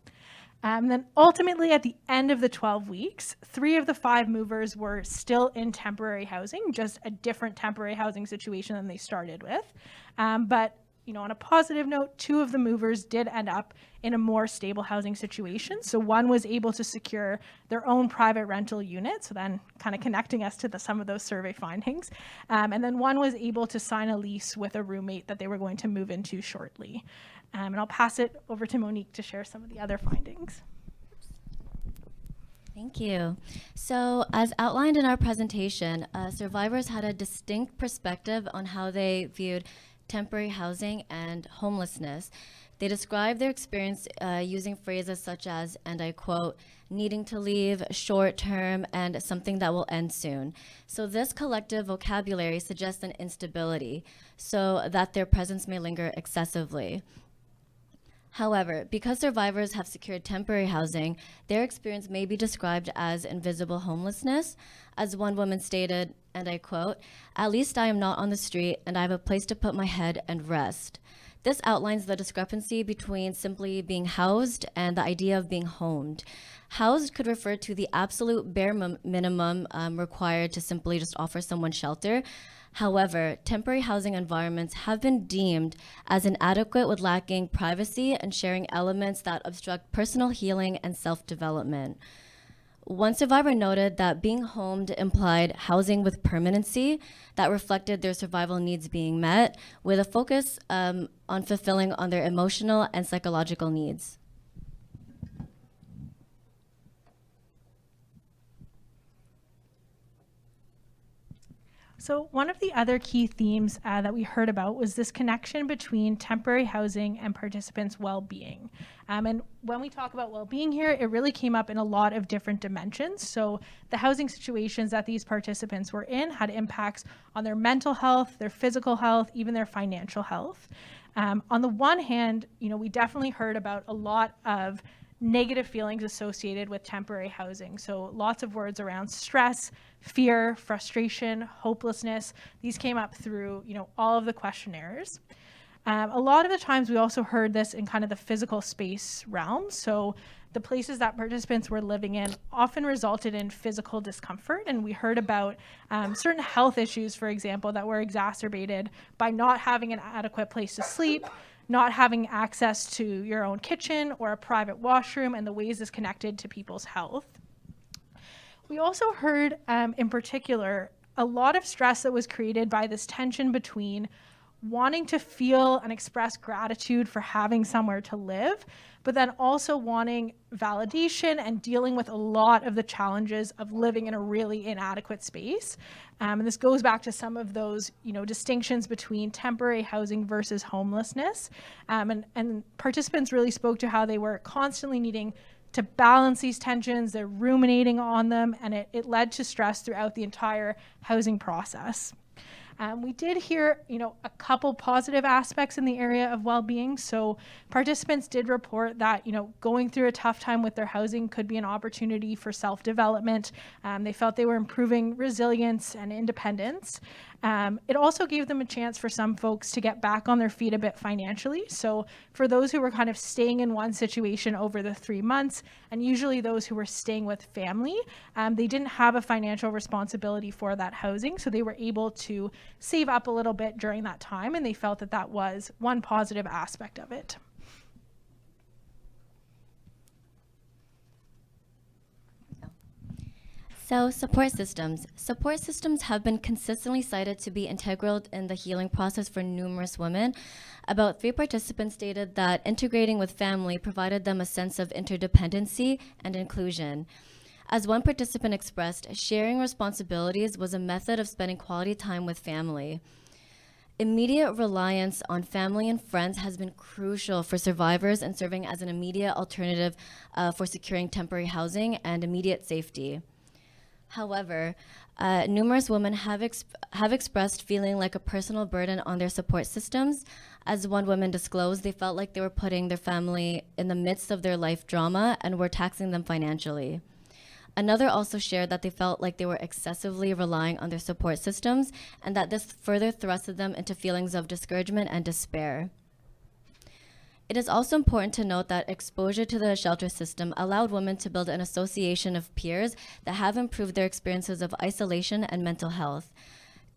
Then ultimately, at the end of the 12 weeks, 3 of the 5 movers were still in temporary housing, just a different temporary housing situation than they started with. But on a positive note, 2 of the movers did end up in a more stable housing situation. So one was able to secure their own private rental unit, so then kind of connecting us to some of those survey findings. And then one was able to sign a lease with a roommate that they were going to move into shortly. And I'll pass it over to Monique to share some of the other findings. Thank you. So as outlined in our presentation, survivors had a distinct perspective on how they viewed temporary housing and homelessness. They described their experience using phrases such as, and I quote, needing to leave, short term, and something that will end soon. So this collective vocabulary suggests an instability so that their presence may linger excessively. However, because survivors have secured temporary housing, their experience may be described as invisible homelessness. As one woman stated, and I quote, at least I am not on the street and I have a place to put my head and rest. This outlines the discrepancy between simply being housed and the idea of being homed. Housed could refer to the absolute bare minimum required to simply just offer someone shelter. However, temporary housing environments have been deemed as inadequate with lacking privacy and sharing elements that obstruct personal healing and self-development. One survivor noted that being homed implied housing with permanency that reflected their survival needs being met, with a focus on fulfilling on their emotional and psychological needs. So one of the other key themes that we heard about was this connection between temporary housing and participants' well-being. And when we talk about well-being here, it really came up in a lot of different dimensions. So the housing situations that these participants were in had impacts on their mental health, their physical health, even their financial health. On the one hand, we definitely heard about a lot of negative feelings associated with temporary housing. So lots of words around stress, fear, frustration, hopelessness. These came up through, all of the questionnaires. A lot of the times we also heard this in kind of the physical space realm. So the places that participants were living in often resulted in physical discomfort. And we heard about certain health issues, for example, that were exacerbated by not having an adequate place to sleep, not having access to your own kitchen or a private washroom and the ways this connected to people's health. We also heard, in particular, a lot of stress that was created by this tension between wanting to feel and express gratitude for having somewhere to live, but then also wanting validation and dealing with a lot of the challenges of living in a really inadequate space. And this goes back to some of those, distinctions between temporary housing versus homelessness. And participants really spoke to how they were constantly needing to balance these tensions, they're ruminating on them, and it led to stress throughout the entire housing process. We did hear, a couple positive aspects in the area of well-being. So participants did report that, going through a tough time with their housing could be an opportunity for self-development. They felt they were improving resilience and independence. It also gave them a chance for some folks to get back on their feet a bit financially. So for those who were kind of staying in one situation over the 3 months, and usually those who were staying with family, they didn't have a financial responsibility for that housing. So they were able to save up a little bit during that time, and they felt that that was one positive aspect of it. So, support systems. Support systems have been consistently cited to be integral in the healing process for numerous women. About 3 participants stated that integrating with family provided them a sense of interdependency and inclusion. As one participant expressed, sharing responsibilities was a method of spending quality time with family. Immediate reliance on family and friends has been crucial for survivors and serving as an immediate alternative for securing temporary housing and immediate safety. However, numerous women have expressed feeling like a personal burden on their support systems. As one woman disclosed, they felt like they were putting their family in the midst of their life drama and were taxing them financially. Another also shared that they felt like they were excessively relying on their support systems and that this further thrusted them into feelings of discouragement and despair. It is also important to note that exposure to the shelter system allowed women to build an association of peers that have improved their experiences of isolation and mental health.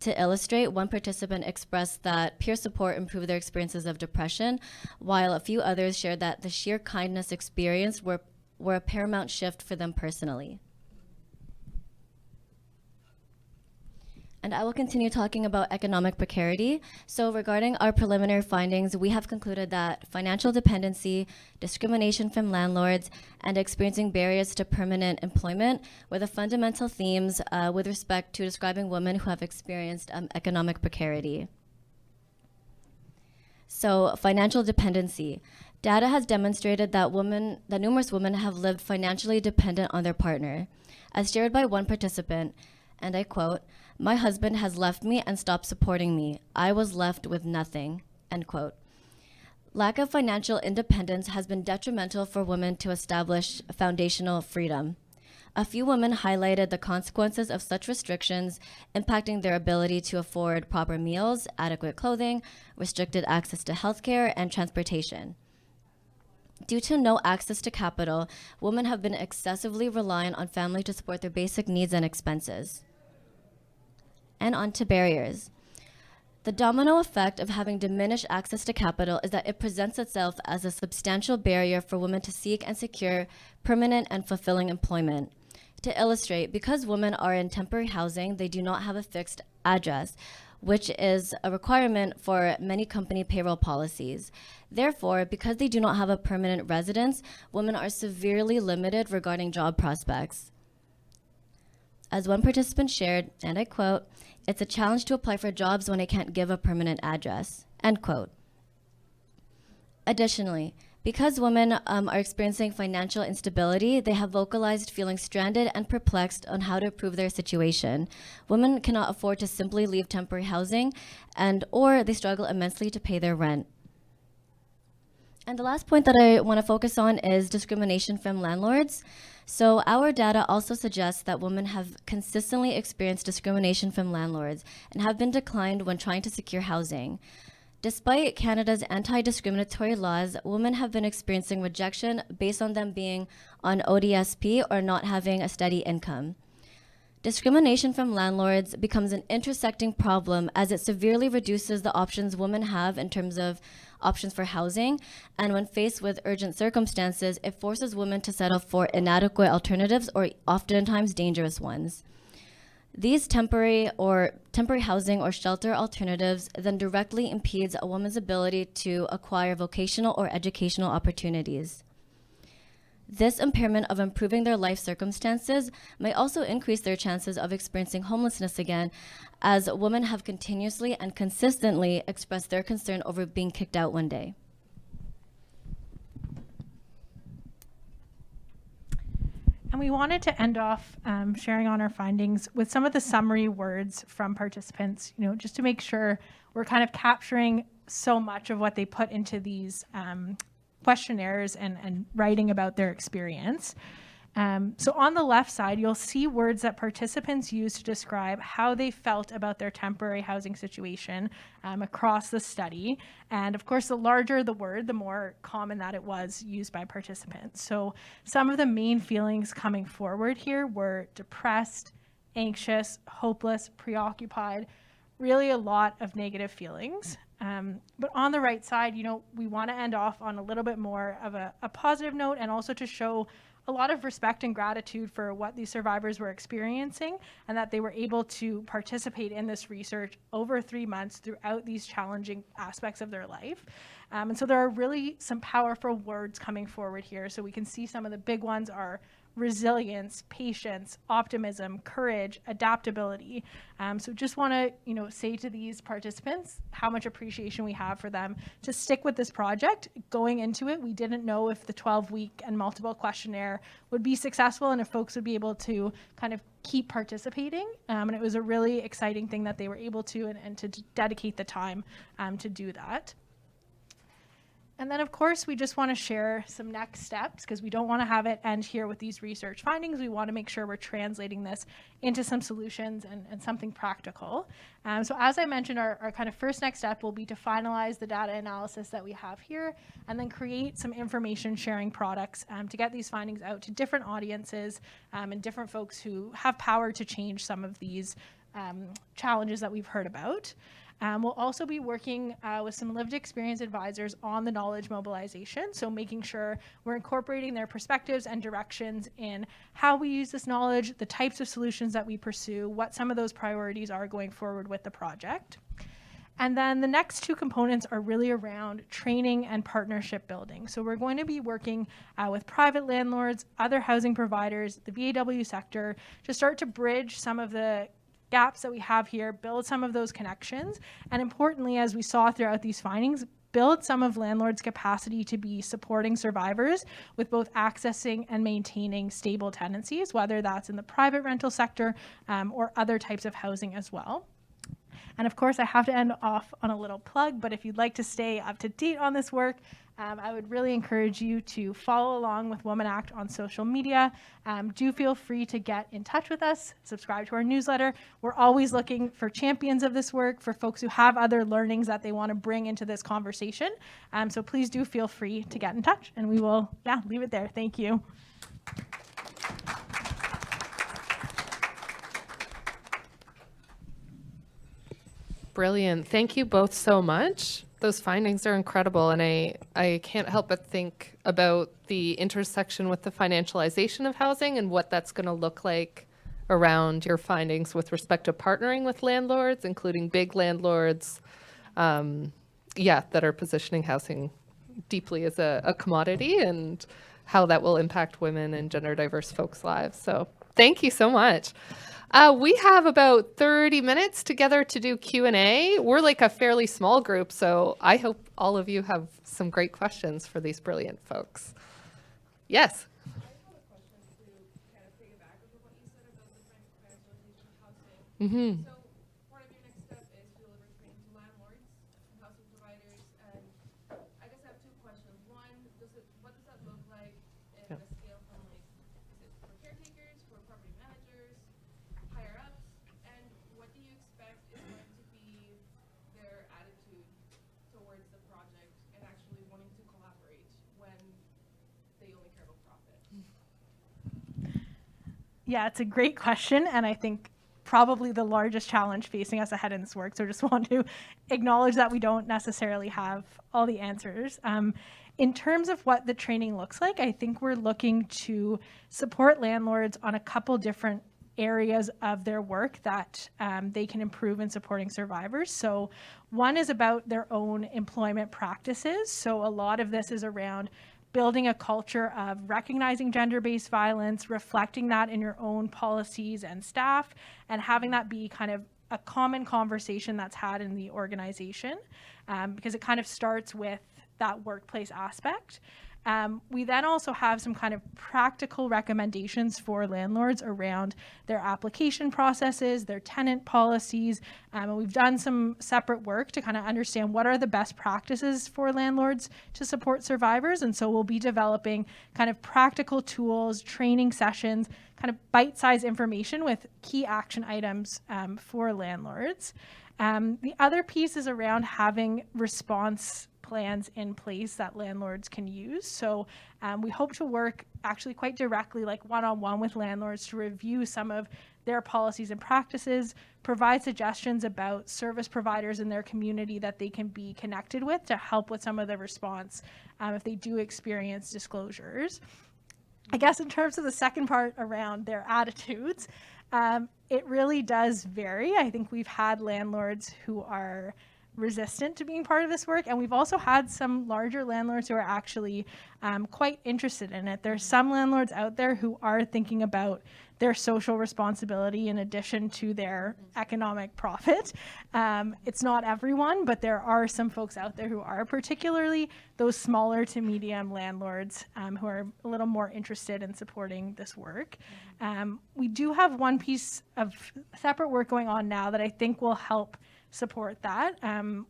To illustrate, one participant expressed that peer support improved their experiences of depression, while a few others shared that the sheer kindness experienced were a paramount shift for them personally. And I will continue talking about economic precarity. So regarding our preliminary findings, we have concluded that financial dependency, discrimination from landlords, and experiencing barriers to permanent employment were the fundamental themes with respect to describing women who have experienced economic precarity. So financial dependency. Data has demonstrated that numerous women have lived financially dependent on their partner. As shared by one participant, and I quote, "My husband has left me and stopped supporting me. I was left with nothing," end quote. Lack of financial independence has been detrimental for women to establish foundational freedom. A few women highlighted the consequences of such restrictions impacting their ability to afford proper meals, adequate clothing, restricted access to healthcare, and transportation. Due to no access to capital, women have been excessively reliant on family to support their basic needs and expenses. And on to barriers. The domino effect of having diminished access to capital is that it presents itself as a substantial barrier for women to seek and secure permanent and fulfilling employment. To illustrate, because women are in temporary housing, they do not have a fixed address, which is a requirement for many company payroll policies. Therefore, because they do not have a permanent residence, women are severely limited regarding job prospects. As one participant shared, and I quote, "It's a challenge to apply for jobs when I can't give a permanent address," end quote. Additionally, because women are experiencing financial instability, they have vocalized feeling stranded and perplexed on how to improve their situation. Women cannot afford to simply leave temporary housing, or they struggle immensely to pay their rent. And the last point that I want to focus on is discrimination from landlords. So our data also suggests that women have consistently experienced discrimination from landlords and have been declined when trying to secure housing. Despite Canada's anti-discriminatory laws, women have been experiencing rejection based on them being on ODSP or not having a steady income. Discrimination from landlords becomes an intersecting problem as it severely reduces the options women have in terms of options for housing, and when faced with urgent circumstances, it forces women to settle for inadequate alternatives or oftentimes dangerous ones. These temporary housing or shelter alternatives then directly impedes a woman's ability to acquire vocational or educational opportunities. This impairment of improving their life circumstances may also increase their chances of experiencing homelessness again, as women have continuously and consistently expressed their concern over being kicked out one day. And we wanted to end off sharing on our findings with some of the summary words from participants, just to make sure we're kind of capturing so much of what they put into these questionnaires and writing about their experience. So on the left side, you'll see words that participants use to describe how they felt about their temporary housing situation across the study. And of course, the larger the word, the more common that it was used by participants. So some of the main feelings coming forward here were depressed, anxious, hopeless, preoccupied, really a lot of negative feelings. But on the right side, we want to end off on a little bit more of a positive note, and also to show a lot of respect and gratitude for what these survivors were experiencing, and that they were able to participate in this research over 3 months throughout these challenging aspects of their life. And so there are really some powerful words coming forward here. So we can see some of the big ones are resilience, patience, optimism, courage, adaptability. So just want to, say to these participants how much appreciation we have for them to stick with this project. Going into it, we didn't know if the 12-week and multiple questionnaire would be successful and if folks would be able to kind of keep participating. And it was a really exciting thing that they were able to, and to dedicate the time to do that. And then, of course, we just want to share some next steps, because we don't want to have it end here with these research findings. We want to make sure we're translating this into some solutions and something practical. So as I mentioned, our kind of first next step will be to finalize the data analysis that we have here, and then create some information sharing products to get these findings out to different audiences and different folks who have power to change some of these challenges that we've heard about. We'll also be working with some lived experience advisors on the knowledge mobilization, so making sure we're incorporating their perspectives and directions in how we use this knowledge, the types of solutions that we pursue, what some of those priorities are going forward with the project. And then the next two components are really around training and partnership building. So we're going to be working with private landlords, other housing providers, the VAW sector, to start to bridge some of the gaps that we have here, build some of those connections, and importantly, as we saw throughout these findings, build some of landlords' capacity to be supporting survivors with both accessing and maintaining stable tenancies, whether that's in the private rental sector or other types of housing as well. And of course, I have to end off on a little plug, but if you'd like to stay up to date on this work, I would really encourage you to follow along with Women Act on social media. Do feel free to get in touch with us, subscribe to our newsletter. We're always looking for champions of this work, for folks who have other learnings that they want to bring into this conversation. So please do feel free to get in touch, and we will leave it there. Thank you. Brilliant. Thank you both so much. Those findings are incredible, and I can't help but think about the intersection with the financialization of housing and what that's going to look like around your findings with respect to partnering with landlords, including big landlords, that are positioning housing deeply as a commodity, and how that will impact women and gender diverse folks' lives. So thank you so much. We have about 30 minutes together to do Q&A. We're like a fairly small group, so I hope all of you have some great questions for these brilliant folks. Yes? I have a question to kind of piggyback on what you said about the financialization of housing. Mm-hmm. So part of your next step is to deliver training to landlords and housing providers. And I guess I have two questions. One, what does that look like in a scale from like, is it for caretakers, for property managers, higher ups? And what do you expect is going to be their attitude towards the project and actually wanting to collaborate when they only care about profit? Yeah, it's a great question, and I think probably the largest challenge facing us ahead in this work. So I just want to acknowledge that we don't necessarily have all the answers. In terms of what the training looks like, I think we're looking to support landlords on a couple different areas of their work that they can improve in supporting survivors. So one is about their own employment practices. So a lot of this is around building a culture of recognizing gender-based violence, reflecting that in your own policies and staff, and having that be kind of a common conversation that's had in the organization, because it kind of starts with that workplace aspect. We then also have some kind of practical recommendations for landlords around their application processes, their tenant policies, and we've done some separate work to kind of understand what are the best practices for landlords to support survivors. And so we'll be developing kind of practical tools, training sessions, kind of bite-sized information with key action items for landlords. The other piece is around having response plans in place that landlords can use. So we hope to work actually quite directly, like one-on-one with landlords, to review some of their policies and practices, provide suggestions about service providers in their community that they can be connected with to help with some of the response if they do experience disclosures. I guess in terms of the second part around their attitudes, it really does vary. I think we've had landlords who are resistant to being part of this work, and we've also had some larger landlords who are actually quite interested in it. There's some landlords out there who are thinking about their social responsibility in addition to their economic profit. It's not everyone, but there are some folks out there who are, particularly those smaller to medium landlords who are a little more interested in supporting this work. We do have one piece of separate work going on now that I think will help support that.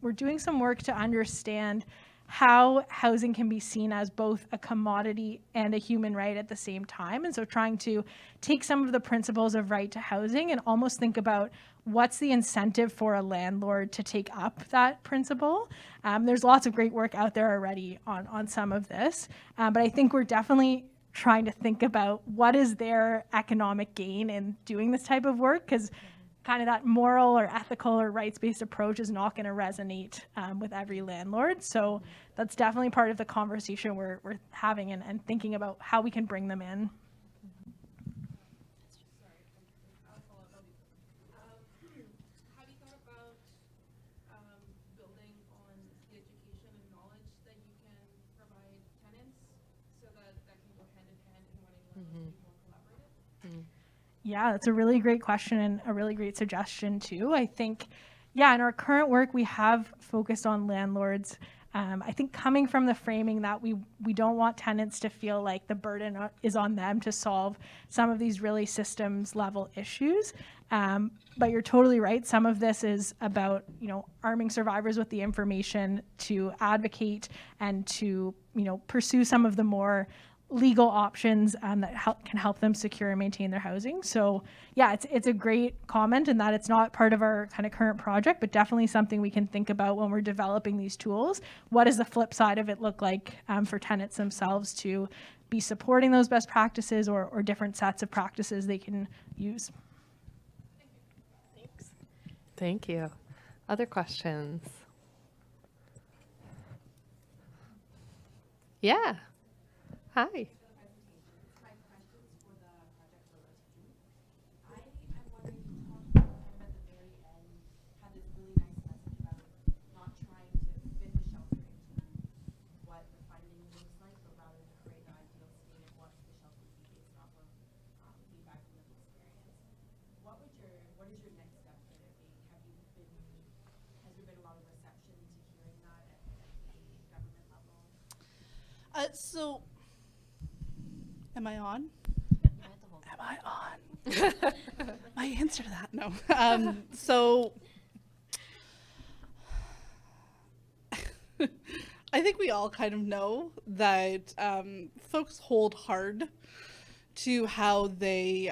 We're doing some work to understand how housing can be seen as both a commodity and a human right at the same time. And so trying to take some of the principles of right to housing and almost think about what's the incentive for a landlord to take up that principle. There's lots of great work out there already on some of this, but I think we're definitely trying to think about what is their economic gain in doing this type of work, because kind of that moral or ethical or rights-based approach is not going to resonate with every landlord. So that's definitely part of the conversation we're having and thinking about how we can bring them in. Have you thought about building on the education and knowledge that you can provide tenants so that can go hand in hand in wanting landlords to be more collaborative? Yeah, that's a really great question and a really great suggestion too. I think, yeah, in our current work, we have focused on landlords. I think coming from the framing that we don't want tenants to feel like the burden is on them to solve some of these really systems level issues. But you're totally right. Some of this is about, arming survivors with the information to advocate and to, pursue some of the more legal options that can help them secure and maintain their housing. So yeah, it's a great comment in that it's not part of our kind of current project, but definitely something we can think about when we're developing these tools. What does the flip side of it look like for tenants themselves to be supporting those best practices or different sets of practices they can use? Thanks. Thank you. Other questions? Yeah. Hi. My questions for the project for the team. I am wondering, you talked about kind of at the very end, had this really nice message about not trying to fit the shelter into what the finding looks like, but rather to create the ideal state of what the shelter would be based off of feedback from lived experience. What is your next step going to be? Has there been a lot of reception to hearing that at the government level? Am I on? Am I on? My answer to that, no. So I think we all kind of know that folks hold hard to how they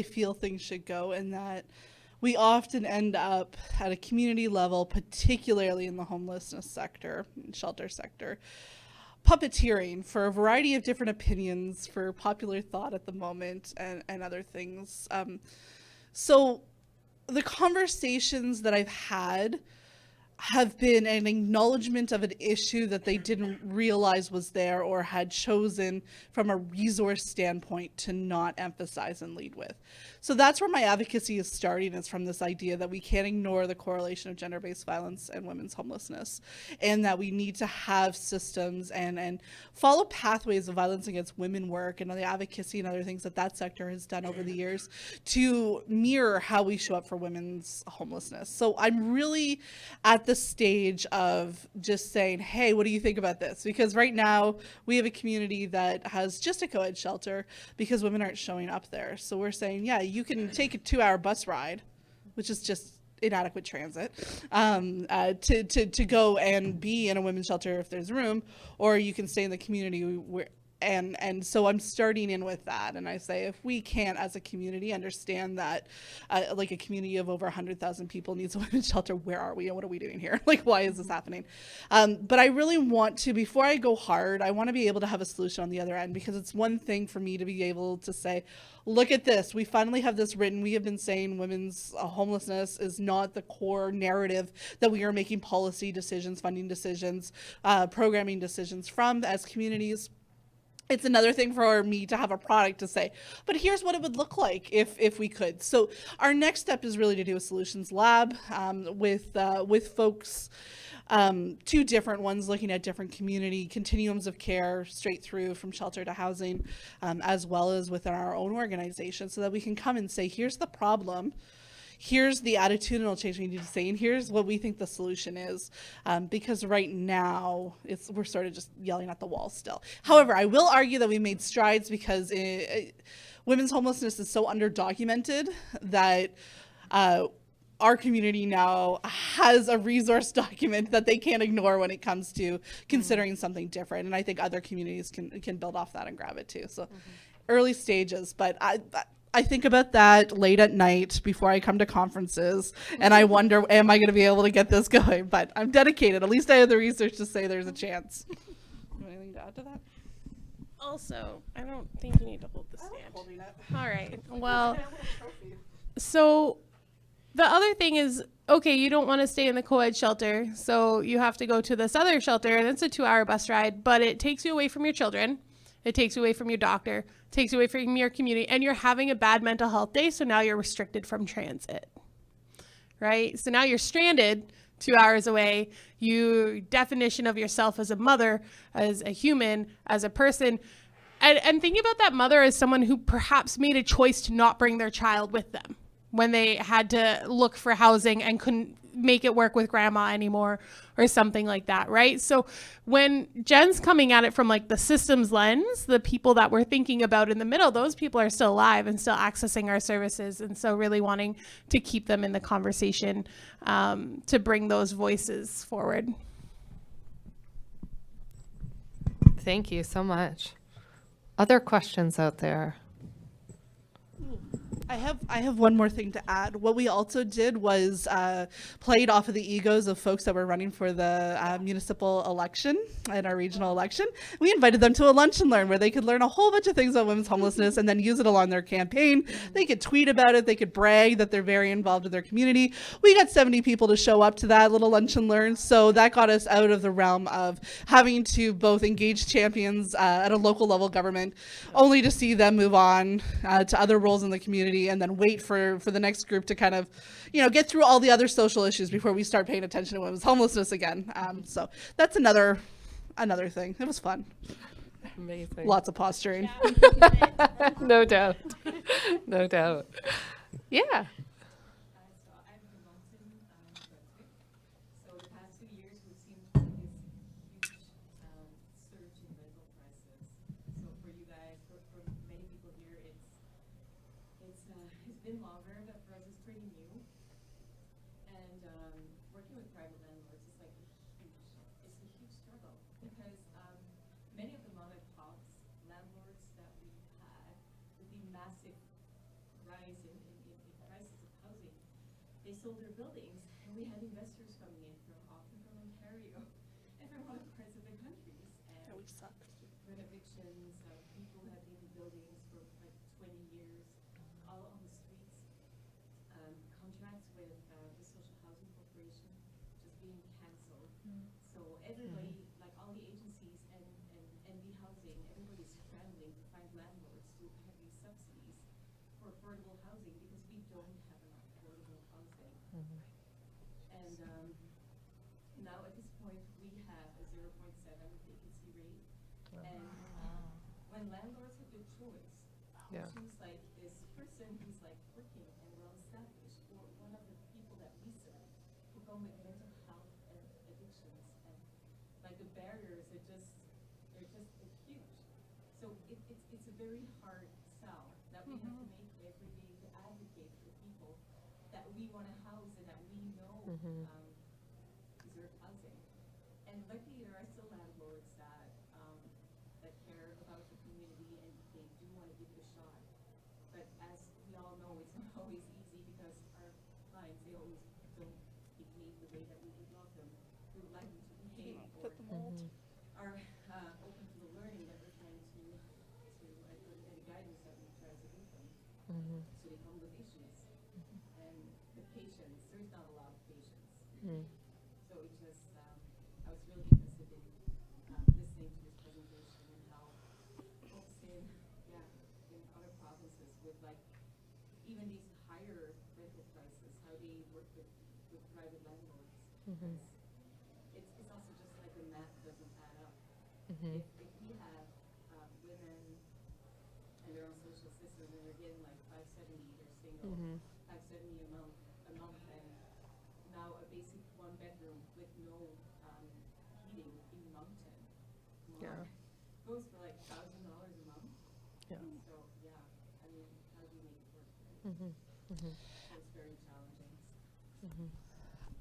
feel things should go, and that we often end up at a community level, particularly in the homelessness sector, shelter sector, puppeteering for a variety of different opinions, for popular thought at the moment, and other things. So the conversations that I've had have been an acknowledgement of an issue that they didn't realize was there or had chosen from a resource standpoint to not emphasize and lead with. So that's where my advocacy is starting, is from this idea that we can't ignore the correlation of gender-based violence and women's homelessness, and that we need to have systems and follow pathways of violence against women work and the advocacy and other things that that sector has done over the years to mirror how we show up for women's homelessness. So I'm really at the stage of just saying, hey, what do you think about this? Because right now we have a community that has just a co-ed shelter because women aren't showing up there. So we're saying, yeah, you can take a 2-hour bus ride, which is just inadequate transit, to go and be in a women's shelter if there's room, or you can stay in the community where. And so I'm starting in with that, and I say, if we can't as a community understand that like a community of over 100,000 people needs a women's shelter, where are we and what are we doing here? Like, why is this happening? But I really want to, before I go hard, I want to be able to have a solution on the other end, because it's one thing for me to be able to say, look at this, we finally have this written. We have been saying women's homelessness is not the core narrative that we are making policy decisions, funding decisions, programming decisions from as communities. It's another thing for me to have a product to say, but here's what it would look like if we could. So our next step is really to do a solutions lab with folks, 2 different ones looking at different community continuums of care straight through from shelter to housing, as well as within our own organization, so that we can come and say, here's the problem. Here's the attitudinal change we need to say, and here's what we think the solution is, because right now we're sort of just yelling at the wall still. However, I will argue that we made strides, because women's homelessness is so underdocumented that our community now has a resource document that they can't ignore when it comes to considering something different, and I think other communities can build off that and grab it too. So early stages, but I think about that late at night before I come to conferences, and I wonder, am I going to be able to get this going? But I'm dedicated. At least I have the research to say there's a chance. Anything to add to that? Also, I don't think you need to hold the stand. All right. Well, so the other thing is, okay, you don't want to stay in the co-ed shelter, so you have to go to this other shelter, and it's a 2-hour bus ride, but it takes you away from your children. It takes you away from your doctor, takes you away from your community, and you're having a bad mental health day, so now you're restricted from transit, right? So now you're stranded 2 hours away. Your definition of yourself as a mother, as a human, as a person, and thinking about that mother as someone who perhaps made a choice to not bring their child with them when they had to look for housing and couldn't make it work with grandma anymore or something like that, right? So when Jen's coming at it from like the systems lens, the people that we're thinking about in the middle, those people are still alive and still accessing our services, and so really wanting to keep them in the conversation, to bring those voices forward. Thank you so much. Other questions out there? I have one more thing to add. What we also did was played off of the egos of folks that were running for the municipal election and our regional election. We invited them to a lunch and learn where they could learn a whole bunch of things about women's homelessness and then use it along their campaign. They could tweet about it. They could brag that they're very involved in their community. We got 70 people to show up to that little lunch and learn. So that got us out of the realm of having to both engage champions at a local level government, only to see them move on to other roles in the community, and then wait for the next group to kind of, get through all the other social issues before we start paying attention to women's homelessness again. So that's another thing. It was fun. Amazing. Lots of posturing. No doubt. No doubt. Yeah. So I'm from Moncton, Brunswick. So the past 2 years, we've seen this huge surge in rental prices. So for you guys, for many people here, it's been longer, but for us it's pretty new. And working with private landlords is like it's a huge struggle, because many of the mom and pops landlords that we've had with the massive rise in prices of housing, they sold their buildings, and we had investors coming in from often from Ontario and from other parts of the countries. And threat evictions, people have been in buildings for like 20 years, all on the streets. Contracts with the Social Housing Corporation just being canceled. So everybody, like all the agencies and NV Housing, everybody's scrambling to find landlords to have these subsidies for affordable housing because we don't have enough affordable housing. And now at this point, we have a 0.7 vacancy rate. And when landlords have the choice, Yeah. choose like this person who's like working and well established, or one of the people that we serve who come with mental health and addictions, and like the barriers are just they're huge. So it's a very hard sell that we have to make every day to advocate for people that we want to house and that we know deserve housing. And luckily there are still landlords that care about the community and they do want to give it a shot. But as we all know, it's not always easy because our clients, they always don't behave the way that we would love them. We would like them to behave or are open to the learning that we're trying to and the guidance that we try to give them. So they come with issues. And the patience, there's not a lot of patience. So it just, I was really interested in listening to this presentation and how folks in other provinces with like even these higher rental prices, how they work with private landlords. It's also just like the math doesn't add up. If we have women and they're on social assistance and they're getting like $570, they're single, $570 a month, and now a basic one bedroom with no heating in Moncton. Yeah. Goes for like $1,000 a month. Yeah. So yeah, I mean, how do you make it work? Right? So it's very challenging.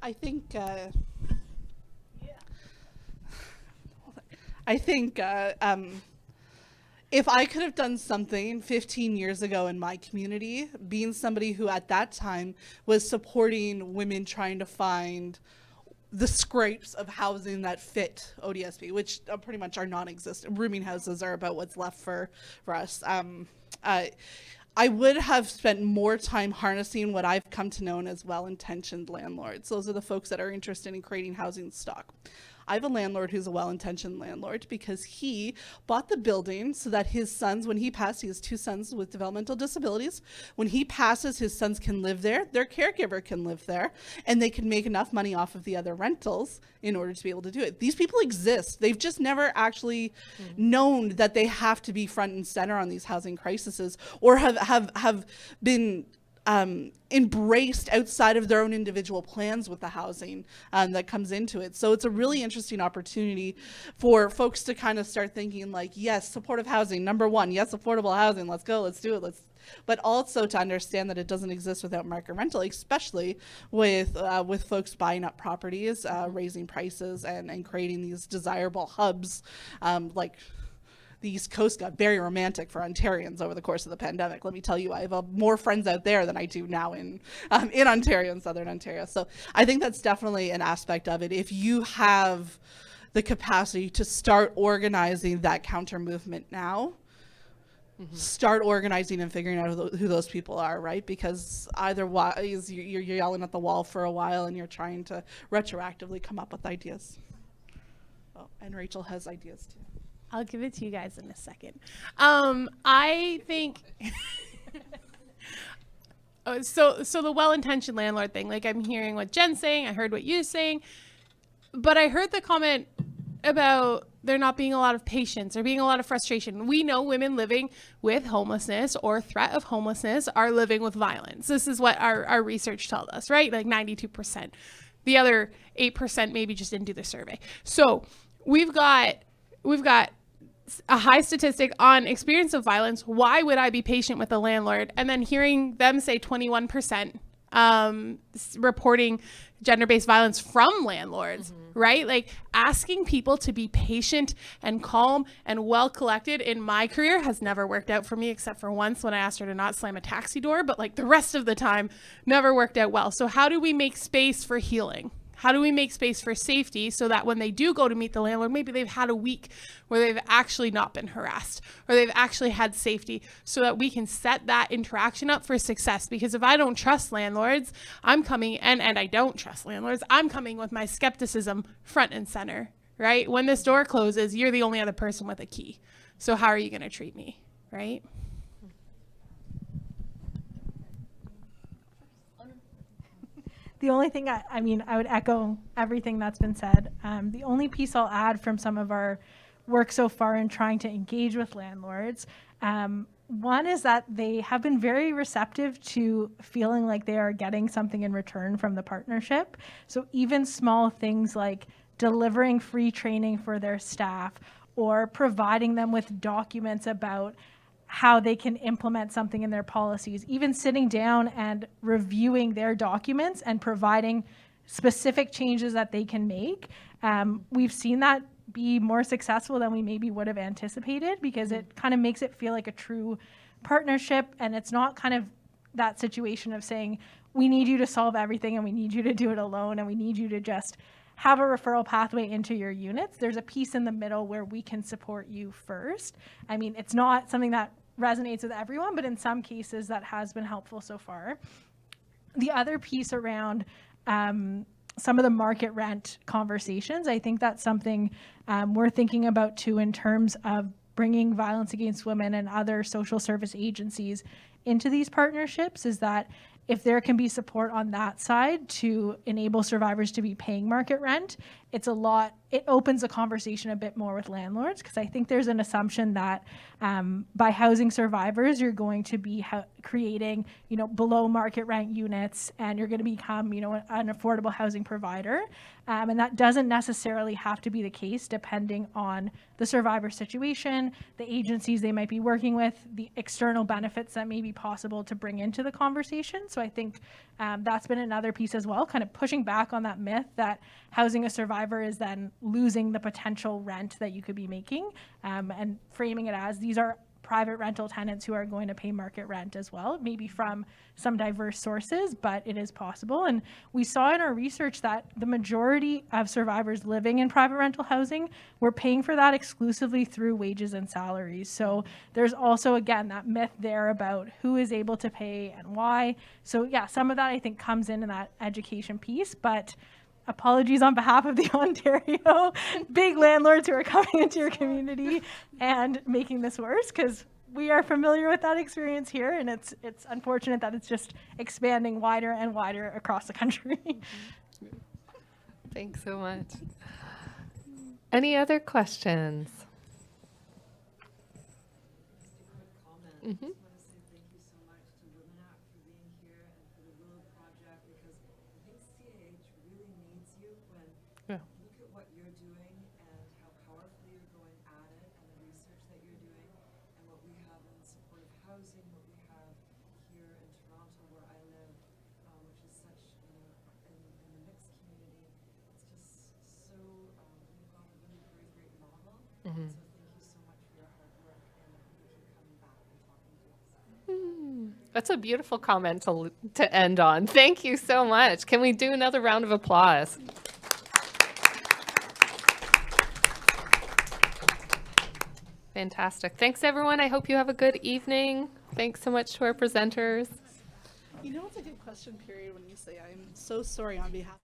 I think if I could have done something 15 years ago in my community, being somebody who at that time was supporting women trying to find the scrapes of housing that fit ODSP, which pretty much are non-existent. Rooming houses are about what's left for us. I would have spent more time harnessing what I've come to know as well-intentioned landlords. Those are the folks that are interested in creating housing stock. I have a landlord who's a well-intentioned landlord because he bought the building so that his sons, when he passed, he has 2 sons with developmental disabilities. When he passes, his sons can live there, their caregiver can live there, and they can make enough money off of the other rentals in order to be able to do it. These people exist. They've just never actually known that they have to be front and center on these housing crises or have been embraced outside of their own individual plans with the housing that comes into it. So it's a really interesting opportunity for folks to kind of start thinking like, yes, supportive housing, number one, yes, affordable housing, let's go, let's do it, but also to understand that it doesn't exist without market rental, especially with folks buying up properties, raising prices and creating these desirable hubs like the East Coast got very romantic for Ontarians over the course of the pandemic. Let me tell you, I have more friends out there than I do now in Ontario and Southern Ontario. So I think that's definitely an aspect of it. If you have the capacity to start organizing that counter movement now, start organizing and figuring out who those people are, right? Because otherwise you're yelling at the wall for a while and you're trying to retroactively come up with ideas. Oh, and Rachel has ideas too. I'll give it to you guys in a second. I think so the well-intentioned landlord thing, like I'm hearing what Jen's saying, I heard what you're saying, but I heard the comment about there not being a lot of patience or being a lot of frustration. We know women living with homelessness or threat of homelessness are living with violence. This is what our research tells us, right? Like 92%. The other 8% maybe just didn't do the survey. So we've got a high statistic on experience of violence. Why would I be patient with a landlord? And then hearing them say 21% reporting gender-based violence from landlords, right? Like asking people to be patient and calm and well collected in my career has never worked out for me, except for once when I asked her to not slam a taxi door, but like the rest of the time never worked out well. So how do we make space for healing? How do we make space for safety so that when they do go to meet the landlord, maybe they've had a week where they've actually not been harassed or they've actually had safety, so that we can set that interaction up for success? Because if I don't trust landlords, I'm coming, and I don't trust landlords, I'm coming with my skepticism front and center, right? When this door closes, you're the only other person with a key. So how are you going to treat me, right? The only thing I mean, I would echo everything that's been said. The only piece I'll add from some of our work so far in trying to engage with landlords, one is that they have been very receptive to feeling like they are getting something in return from the partnership. So even small things like delivering free training for their staff or providing them with documents about how they can implement something in their policies, even sitting down and reviewing their documents and providing specific changes that they can make. We've seen that be more successful than we maybe would have anticipated, because it kind of makes it feel like a true partnership, and it's not kind of that situation of saying, we need you to solve everything and we need you to do it alone and we need you to just have a referral pathway into your units. There's a piece in the middle where we can support you first. I mean, it's not something that resonates with everyone, but in some cases that has been helpful so far. The other piece around some of the market rent conversations, I think that's something we're thinking about too, in terms of bringing violence against women and other social service agencies into these partnerships, is that if there can be support on that side to enable survivors to be paying market rent, it opens the conversation a bit more with landlords, because I think there's an assumption that by housing survivors, you're going to be creating, below market rent units, and you're going to become, an affordable housing provider. And that doesn't necessarily have to be the case, depending on the survivor situation, the agencies they might be working with, the external benefits that may be possible to bring into the conversation. So I think that's been another piece as well, kind of pushing back on that myth that housing a survivor is then losing the potential rent that you could be making, and framing it as these are private rental tenants who are going to pay market rent as well, maybe from some diverse sources, but it is possible. And we saw in our research that the majority of survivors living in private rental housing were paying for that exclusively through wages and salaries. So there's also, again, that myth there about who is able to pay and why. So yeah, some of that I think comes in that education piece, but apologies on behalf of the Ontario big landlords who are coming into your community and making this worse, because we are familiar with that experience here, and it's unfortunate that it's just expanding wider and wider across the country. Thanks so much. Any other questions? Mm-hmm. Yeah. Look at what you're doing and how powerfully you're going at it, and the research that you're doing, and what we have in supportive housing, what we have here in Toronto where I live, which is such, in the mixed community. It's just so, we've got a really great model. Mm-hmm. So thank you so much for your hard work, and I hope you keep coming back and talking to us. That's a beautiful comment to end on. Thank you so much. Can we do another round of applause? Fantastic. Thanks, everyone. I hope you have a good evening. Thanks so much to our presenters. It's a good question period when you say, I'm so sorry on behalf